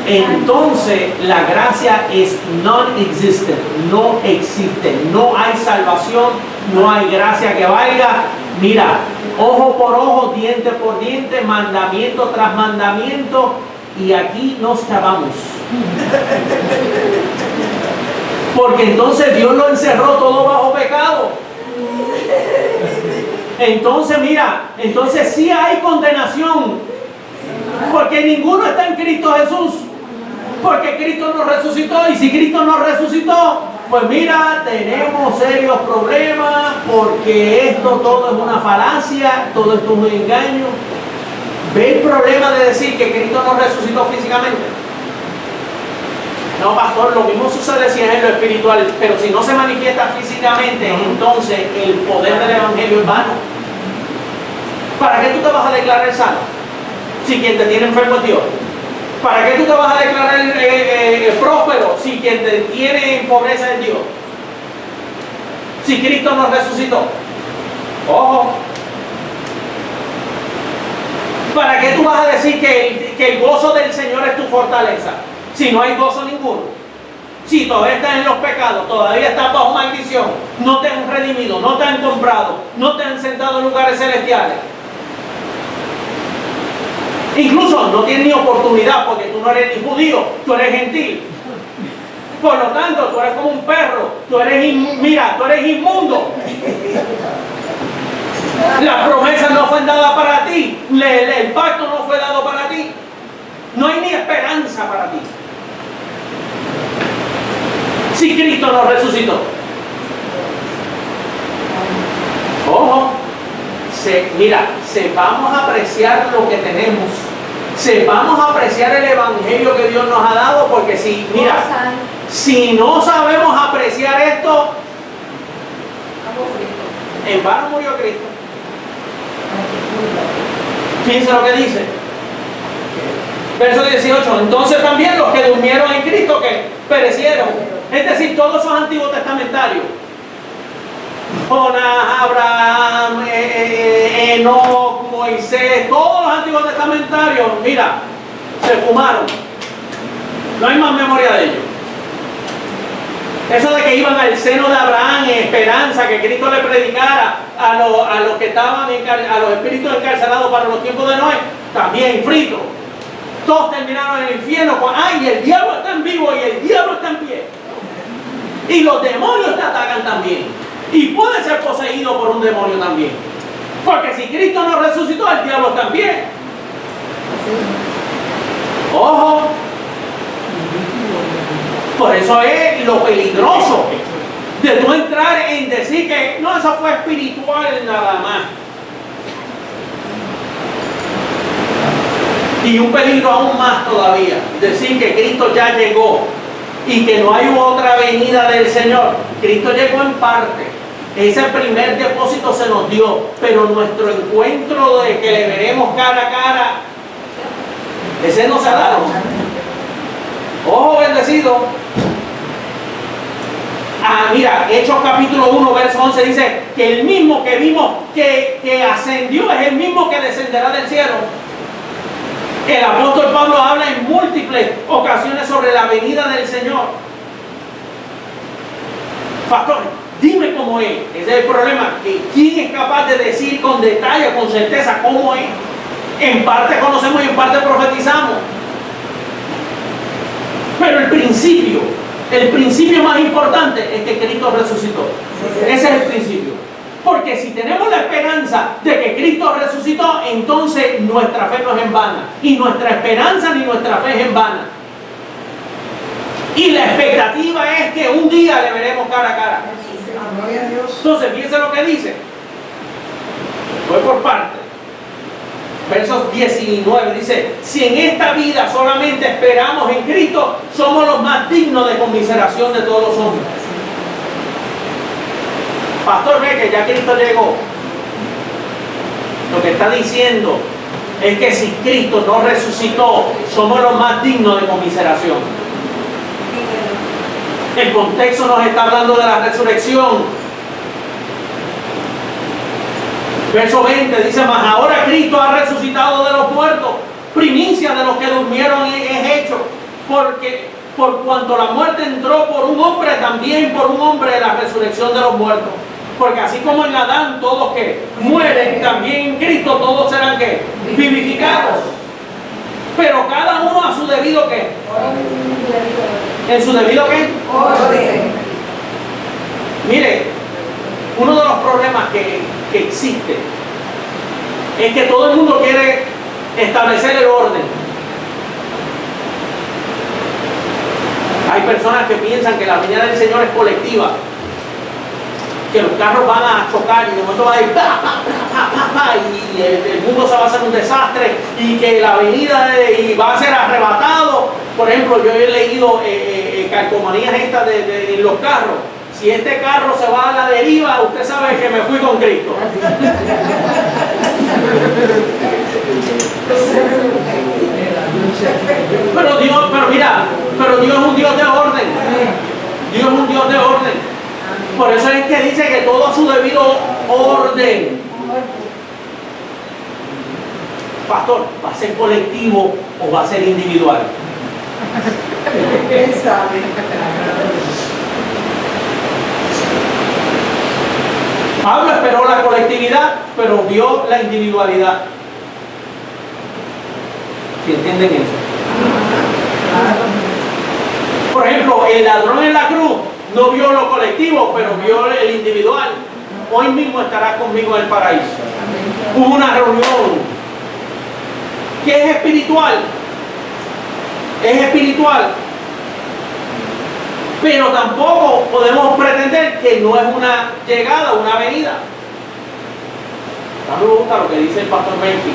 entonces la gracia es non-existent, no existe, no hay salvación, no hay gracia que valga. Mira, ojo por ojo, diente por diente, mandamiento tras mandamiento, y aquí nos acabamos. Porque entonces Dios lo encerró todo bajo pecado. Entonces mira, entonces sí hay condenación, porque ninguno está en Cristo Jesús, porque Cristo no resucitó. Y si Cristo no resucitó, pues mira, tenemos serios problemas, porque esto todo es una falacia, todo esto es un engaño. ¿Ve el problema de decir que Cristo no resucitó físicamente? No, pastor, lo mismo sucede si es en lo espiritual, pero si no se manifiesta físicamente, entonces el poder del Evangelio es vano. ¿Para qué tú te vas a declarar sano si quien te tiene enfermo es Dios? ¿Para qué tú te vas a declarar próspero si quien te tiene en pobreza es Dios? Si Cristo nos resucitó. Ojo. ¿Para qué tú vas a decir que el gozo del Señor es tu fortaleza? Si no hay gozo ninguno. Si todavía estás en los pecados, todavía estás bajo maldición, no te han redimido, no te han comprado, no te han sentado en lugares celestiales. Incluso no tienes ni oportunidad porque tú no eres ni judío, tú eres gentil. Por lo tanto, tú eres como un perro, tú eres inmundo. La promesa no fue dada para ti, el pacto no fue dado para ti. No hay ni esperanza para ti. Si si Cristo no resucitó? Ojo, mira, sepamos apreciar lo que tenemos. Sepamos apreciar el evangelio que Dios nos ha dado, porque si, mira, si no sabemos apreciar esto, en vano murió Cristo. Fíjense lo que dice. Verso 18. Entonces también los que durmieron en Cristo, que perecieron. Es decir, todos esos antiguos testamentarios. Jonás, Abraham, Enoc, Moisés, todos los antiguos testamentarios, mira, se fumaron. No hay más memoria de ellos. Eso de que iban al seno de Abraham en esperanza que Cristo le predicara a los que estaban a los espíritus encarcelados para los tiempos de Noé, también fritos. Todos terminaron en el infierno. ¡Ay, el diablo está en vivo y el diablo está en pie! Y los demonios te atacan también. Y puede ser poseído por un demonio también. Porque si Cristo no resucitó, el diablo también. Ojo. Por eso es lo peligroso de tú entrar en decir que no, eso fue espiritual nada más. Y un peligro aún más todavía, decir que Cristo ya llegó y que no hay otra venida del Señor. Cristo llegó en parte. Ese primer depósito se nos dio, pero nuestro encuentro de que le veremos cara a cara, ese no se ha dado. Ojo bendecido. Mira, Hechos capítulo 1, verso 11 dice que el mismo que vimos que ascendió es el mismo que descenderá del cielo. El apóstol Pablo habla en múltiples ocasiones sobre la venida del Señor. Pastor, dime cómo es. Ese es el problema. ¿Quién es capaz de decir con detalle, con certeza, cómo es? En parte conocemos y en parte profetizamos. Pero el principio más importante es que Cristo resucitó. Ese es el principio. Porque si tenemos la esperanza de que Cristo resucitó, entonces nuestra fe no es en vana. Y nuestra esperanza ni nuestra fe es en vana. Y la expectativa es que un día le veremos cara a cara. Entonces, fíjense lo que dice. Voy por parte. Versos 19 dice: si en esta vida solamente esperamos en Cristo, somos los más dignos de conmiseración de todos los hombres. Pastor, ve que ya Cristo llegó. Lo que está diciendo es que si Cristo no resucitó, somos los más dignos de conmiseración. El contexto nos está hablando de la resurrección. Verso 20 dice: mas ahora Cristo ha resucitado de los muertos, primicia de los que durmieron es hecho, porque por cuanto la muerte entró por un hombre, también por un hombre la resurrección de los muertos. Porque así como en Adán todos que mueren, también en Cristo todos serán que vivificados. Pero cada uno a su debido ¿qué? ¿En su debido qué? Orden. Mire, uno de los problemas que existe es que todo el mundo quiere establecer el orden. Hay personas que piensan que la venida del Señor es colectiva, que los carros van a chocar y de momento va a ir y el mundo se va a hacer un desastre y que la venida y va a ser arrebatado. Por ejemplo, yo he leído calcomanías estas de los carros. Si este carro se va a la deriva, usted sabe que me fui con Cristo. Pero Dios es un Dios de orden. Dios es un Dios de orden. Por eso es que dice que todo a su debido orden. Pastor, ¿va a ser colectivo o va a ser individual? ¿Quién sabe? Pablo esperó la colectividad, pero vio la individualidad. ¿Sí entienden eso? Por ejemplo, el ladrón en la cruz no vio lo colectivo, pero vio el individual. Hoy mismo estarás conmigo en el paraíso. Hubo una reunión. ¿Qué es espiritual? Es espiritual. Pero tampoco podemos pretender que no es una llegada, una venida. A mí me gusta lo que dice el pastor Melky.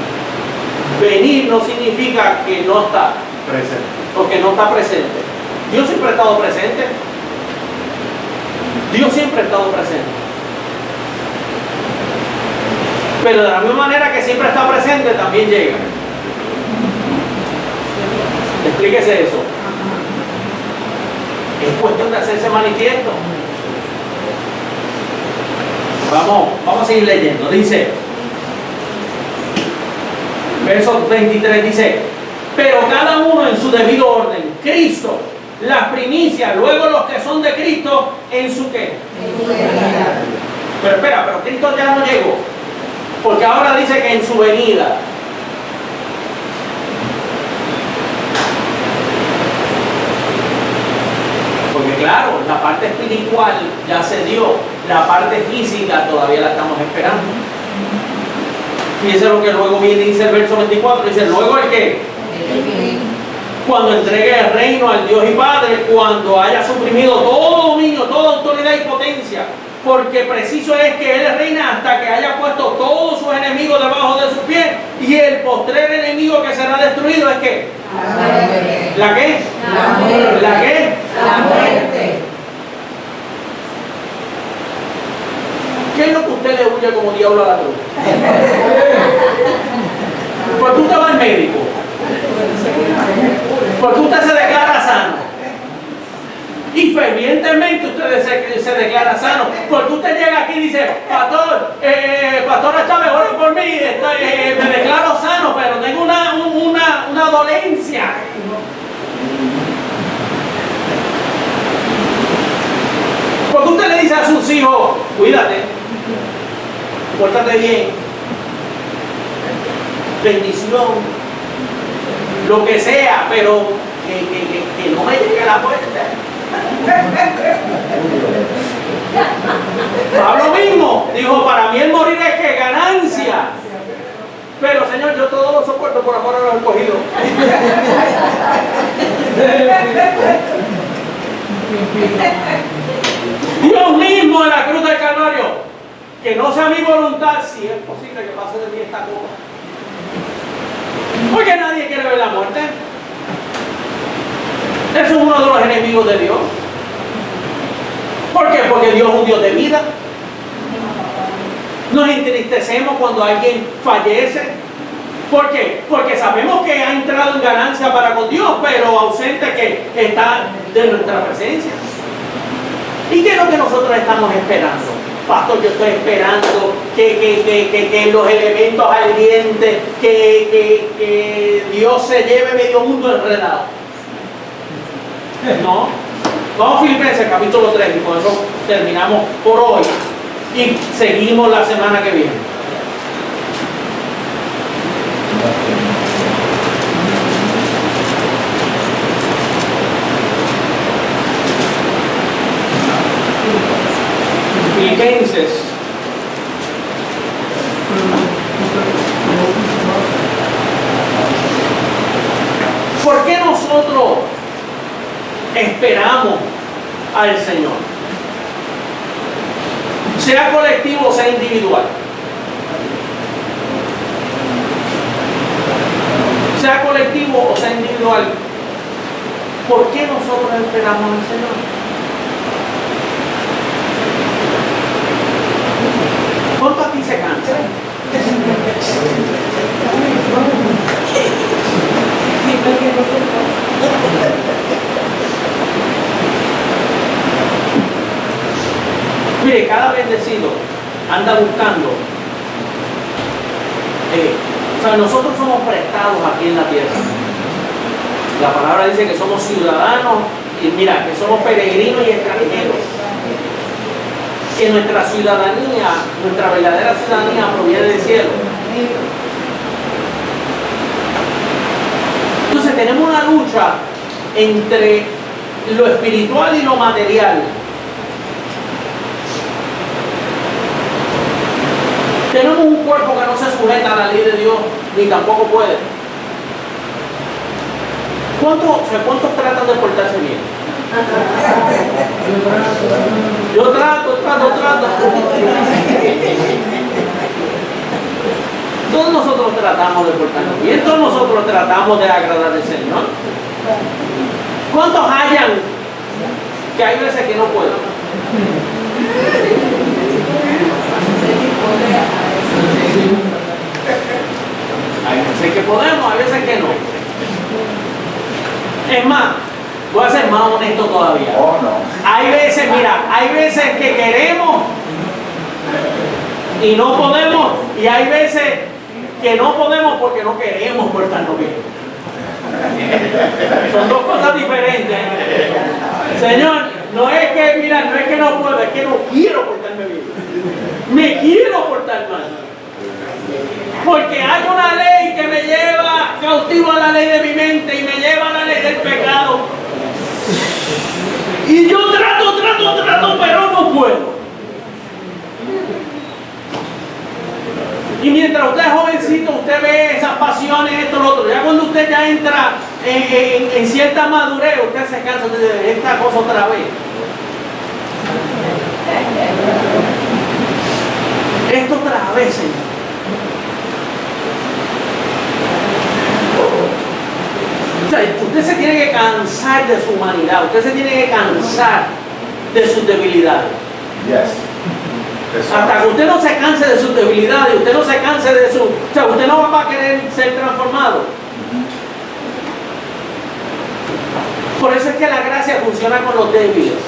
Venir no significa que no está Presente. o que no está presente. Dios siempre ha estado presente. Dios siempre ha estado presente. Pero de la misma manera que siempre está presente, también llega. Explíquese eso. Es cuestión de hacerse manifiesto. Vamos a seguir leyendo. Dice, verso 23 dice, pero cada uno en su debido orden. Cristo, las primicias, luego los que son de Cristo, ¿en su qué? Pero espera, pero Cristo ya no llegó. Porque ahora dice que en su venida. Porque claro, la parte espiritual ya se dio, la parte física todavía la estamos esperando. Fíjense lo que luego viene, dice el verso 24, dice, luego el que, cuando entregue el reino al Dios y Padre, cuando haya suprimido todo dominio, toda autoridad y potencia, porque preciso es que Él reina hasta que haya puesto todos sus enemigos debajo de sus pies, y el postrer enemigo que será destruido es que ¿la qué? ¿La qué? La muerte. ¿Qué es lo que usted le huye como diablo a la cruz? Porque usted va al médico, porque usted se declara sano y fervientemente usted se declara sano, porque usted llega aquí y dice, pastora Chávez, ore por mí, me declaro sano, pero tengo una dolencia. Porque usted le dice a sus hijos, cuídate, pórtate bien, bendición, lo que sea, pero que no me llegue la muerte. Pablo mismo dijo, para mí el morir es que ganancia. Pero Señor, yo todo lo soporto por amor a los escogidos. Dios mismo en la cruz del Calvario, que no sea mi voluntad, si es posible que pase de mí esta copa. Porque nadie quiere ver la muerte. Eso es uno de los enemigos de Dios. ¿Por qué? Porque Dios es un Dios de vida. Nos entristecemos cuando alguien fallece. ¿Por qué? Porque sabemos que ha entrado en ganancia para con Dios, pero ausente que está de nuestra presencia. ¿Y qué es lo que nosotros estamos esperando? Pastor, yo estoy esperando que los elementos ardientes, que Dios se lleve medio mundo enredado. No. Vamos a Filipenses capítulo 3 y con eso terminamos por hoy y seguimos la semana que viene. Filipenses ¿por qué nosotros esperamos al Señor? Sea colectivo o sea individual. Sea colectivo o sea individual. ¿Por qué nosotros esperamos al Señor? ¿Cuánto aquí se cansa? Mire, cada bendecido anda buscando. Nosotros somos prestados aquí en la tierra. La palabra dice que somos ciudadanos y mira, que somos peregrinos y extranjeros. Que nuestra ciudadanía, nuestra verdadera ciudadanía proviene del cielo. Entonces tenemos una lucha entre lo espiritual y lo material. Tenemos un cuerpo que no se sujeta a la ley de Dios, ni tampoco puede. ¿Cuántos tratan de portarse bien? Yo trato. Todos nosotros tratamos de portarnos bien, todos nosotros tratamos de agradar al Señor. ¿Cuántos hayan que hay veces que no pueden? Hay veces que podemos, hay veces que no. Es más, voy a ser más honesto todavía. Oh, no. Hay veces, mira, hay veces que queremos y no podemos, y hay veces que no podemos porque no queremos portarnos bien. Son dos cosas diferentes. Señor, no es que, mira, no es que no puedo, es que no quiero portarme bien. Me quiero portar mal. Porque hay una ley que me lleva cautivo a la ley de mi mente y me lleva a la ley del pecado. Y yo trato, pero no puedo. Y mientras usted es jovencito, usted ve esas pasiones, esto, lo otro. Ya cuando usted ya entra en cierta madurez, usted se cansa de esta cosa otra vez. Esto otra vez, Señor. O sea, usted se tiene que cansar de su humanidad, usted se tiene que cansar de sus debilidades. Yes. Hasta que usted no se canse de sus debilidades, usted no se canse de su... O sea, usted no va a querer ser transformado. Por eso es que la gracia funciona con los débiles.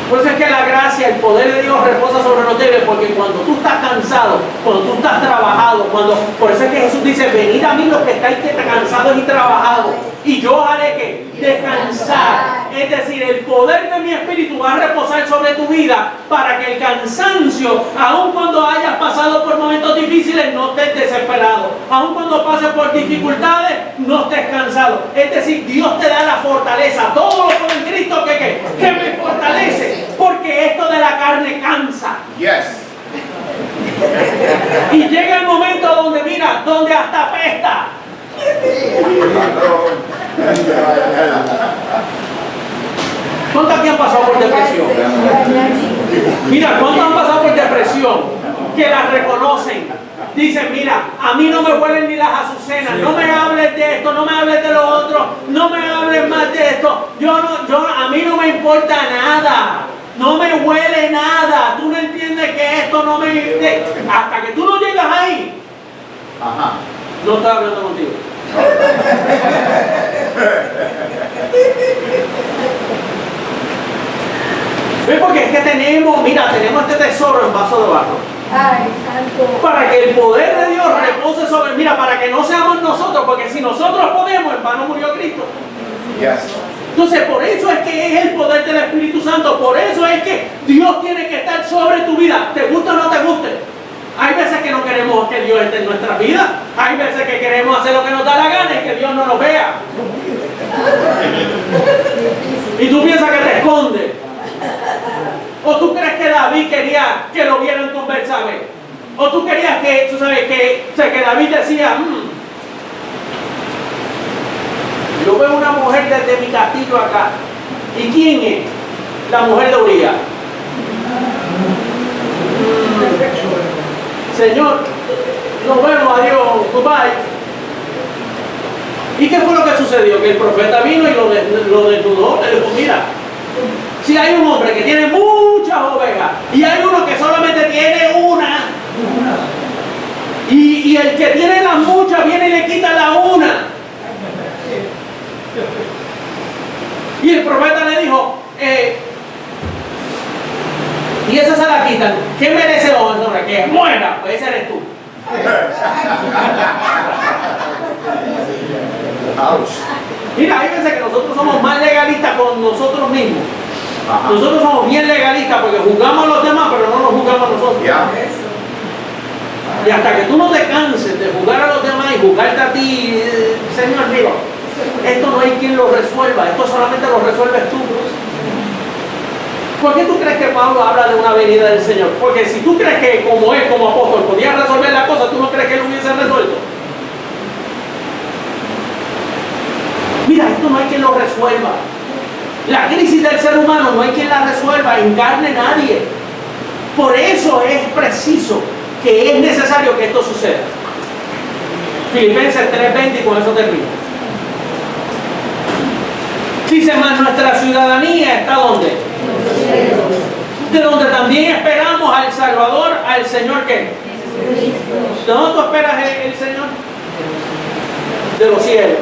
Por eso es que la gracia, el poder de Dios reposa sobre los débiles, porque cuando tú estás cansado, cuando tú estás trabajado, por eso es que Jesús dice, venid a mí los que estáis cansados y trabajados, y yo haré que descansar. Es decir, el poder de mi espíritu va a reposar sobre tu vida para que el cansancio, aun cuando hayas pasado por momentos difíciles, no estés desesperado. Aun cuando pases por dificultades, no estés cansado. Es decir, Dios te da la fortaleza, todo lo por el Cristo que me fortalece. Porque esto de la carne cansa. Yes. Y llega el momento donde, mira, donde hasta apesta. ¿Cuántos aquí han pasado por depresión? Mira, ¿cuántos han pasado por depresión? Que la reconocen. Dicen, mira, a mí no me huelen ni las azucenas, no me hables de esto, no me hables de lo otro, no me hables más de esto. A mí no me importa nada, no me huele nada. Tú no entiendes que esto no me... Hasta que tú no llegas ahí, Ajá. no estoy hablando contigo. ¿Ves? Porque es que tenemos este tesoro en vaso de barro. Ay, santo. Para que el poder de Dios repose sobre, mira, para que no seamos nosotros, porque si nosotros podemos, en vano murió Cristo. Yes. Entonces, por eso es que es el poder del Espíritu Santo, por eso es que Dios tiene que estar sobre tu vida, te guste o no te guste. Hay veces que no queremos que Dios esté en nuestra vida, hay veces que queremos hacer lo que nos da la gana y que Dios no nos vea. Y tú piensas que te escondes. ¿O tú crees que David quería que lo vieran con Betsabé? ¿O tú querías que, tú sabes, que David decía, yo veo una mujer desde mi castillo acá? ¿Y quién es? La mujer de Urías. Señor, nos vemos, adiós, goodbye. ¿Y qué fue lo que sucedió? Que el profeta vino y lo desnudó, le dijo, mira, si hay un hombre que tiene muchas ovejas y hay uno que solamente tiene una, y el que tiene las muchas viene y le quita la una, y el profeta le dijo, y esa se la quitan, ¿qué merece el hombre? Que muera, pues ese eres tú. Mira, hay veces que nosotros somos más legalistas con nosotros mismos. Ajá. Nosotros somos bien legalistas porque juzgamos a los demás, pero no nos juzgamos a nosotros. Yeah. Y hasta que tú no te canses de juzgar a los demás y juzgarte a ti, Señor, digo, esto no hay quien lo resuelva, esto solamente lo resuelves tú. ¿Por qué tú crees que Pablo habla de una venida del Señor? Porque si tú crees que como él, como apóstol, podía resolver la cosa, ¿tú no crees que él lo hubiese resuelto? Mira, esto no hay quien lo resuelva. La crisis del ser humano no hay quien la resuelva en carne nadie. Por eso es preciso que es necesario que esto suceda. Filipenses 3:20 y con eso termino. Dice más, nuestra ciudadanía está ¿dónde? De donde también esperamos al Salvador, al Señor ¿qué? ¿De dónde tú esperas el Señor? De los cielos.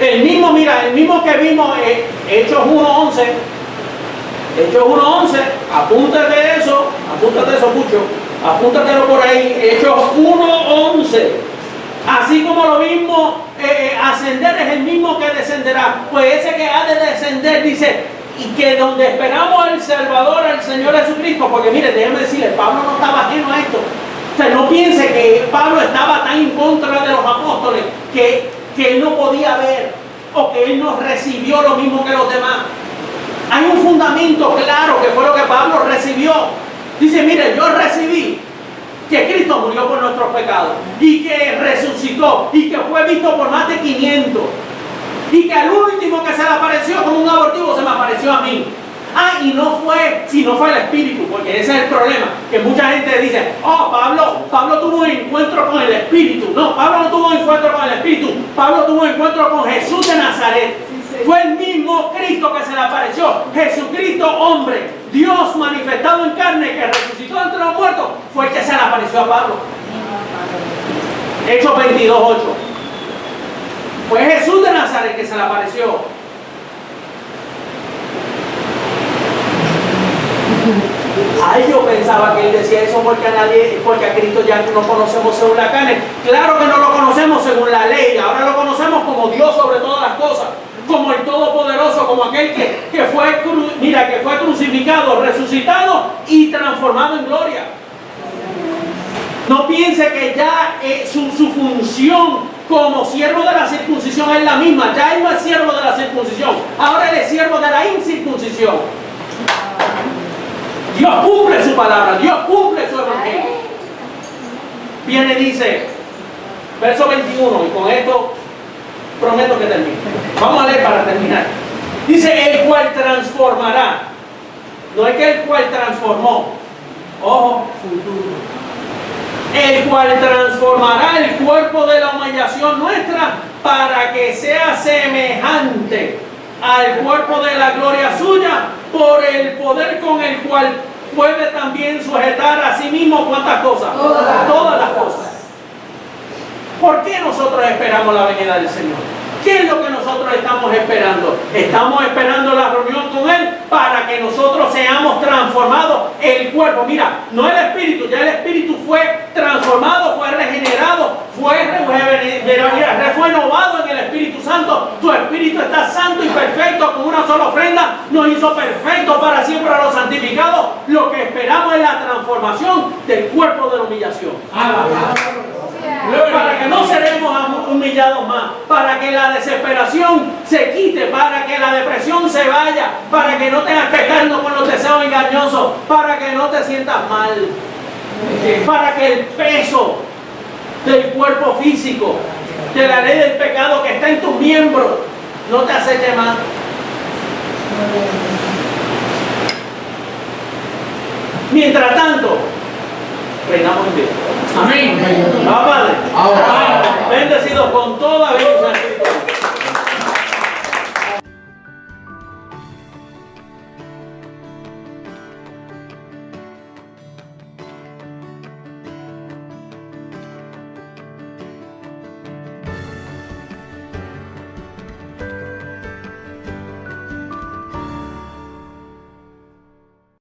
El mismo, mira, el mismo que vimos en Hechos 1:11. Hechos 1:11, apúntate eso, Pucho, apúntatelo por ahí. Hechos 1:11. Así como lo mismo ascender es el mismo que descenderá. Pues ese que ha de descender dice, y que donde esperamos al Salvador, al Señor Jesucristo, porque mire, déjeme decirle, Pablo no estaba ajeno a esto. O sea, no piense que Pablo estaba tan en contra de los apóstoles que él no podía ver o que él no recibió lo mismo que los demás. Hay un fundamento claro que fue lo que Pablo recibió. Dice, mire, yo recibí que Cristo murió por nuestros pecados y que resucitó y que fue visto por más de 500 y que al último que se le apareció como un abortivo se me apareció a mí. Y no fue el Espíritu, porque ese es el problema, que mucha gente dice, oh, Pablo tuvo un encuentro con el Espíritu. No, Pablo no tuvo un encuentro con el Espíritu, Pablo tuvo un encuentro con Jesús de Nazaret. Fue el mismo Cristo que se le apareció, Jesucristo hombre, Dios manifestado en carne, que resucitó entre los muertos, fue el que se le apareció a Pablo. Hechos 22:8. Fue Jesús de Nazaret que se le apareció. Yo pensaba que él decía eso porque a Cristo ya no conocemos según la carne. Claro que no lo conocemos según la ley, ahora lo conocemos como Dios sobre todas las cosas, como el Todopoderoso, como aquel que fue crucificado, resucitado y transformado en gloria. No piense que ya su función como siervo de la circuncisión es la misma. Ya él no es siervo de la circuncisión, ahora él es siervo de la incircuncisión. Dios cumple su palabra, Dios cumple su evangelio. Viene, dice, verso 21, y con esto prometo que termine. Vamos a leer para terminar. Dice, el cual transformará. No es que el cual transformó. Ojo, futuro. El cual transformará el cuerpo de la humillación nuestra para que sea semejante al cuerpo de la gloria suya, por el poder con el cual puede también sujetar a sí mismo ¿cuántas cosas? Todas las cosas. ¿Por qué nosotros esperamos la venida del Señor? ¿Qué es lo que nosotros estamos esperando? Estamos esperando la reunión con Él para que nosotros seamos transformados el cuerpo. Mira, no el espíritu, ya el espíritu fue transformado, fue regenerado, fue renovado en el Espíritu Santo. Tu espíritu está santo y perfecto, con una sola ofrenda nos hizo perfecto para siempre a los santificados. Lo que esperamos es la transformación del cuerpo de la humillación. Para que no seremos humillados más, para que la desesperación se quite, para que la depresión se vaya, para que no tengas que quedarnos con los deseos engañosos, para que no te sientas mal, para que el peso del cuerpo físico, de la ley del pecado que está en tus miembros, no te aceche más. Mientras tanto, reinamos en Dios. Amén. Padre. Bendecidos con toda bendición.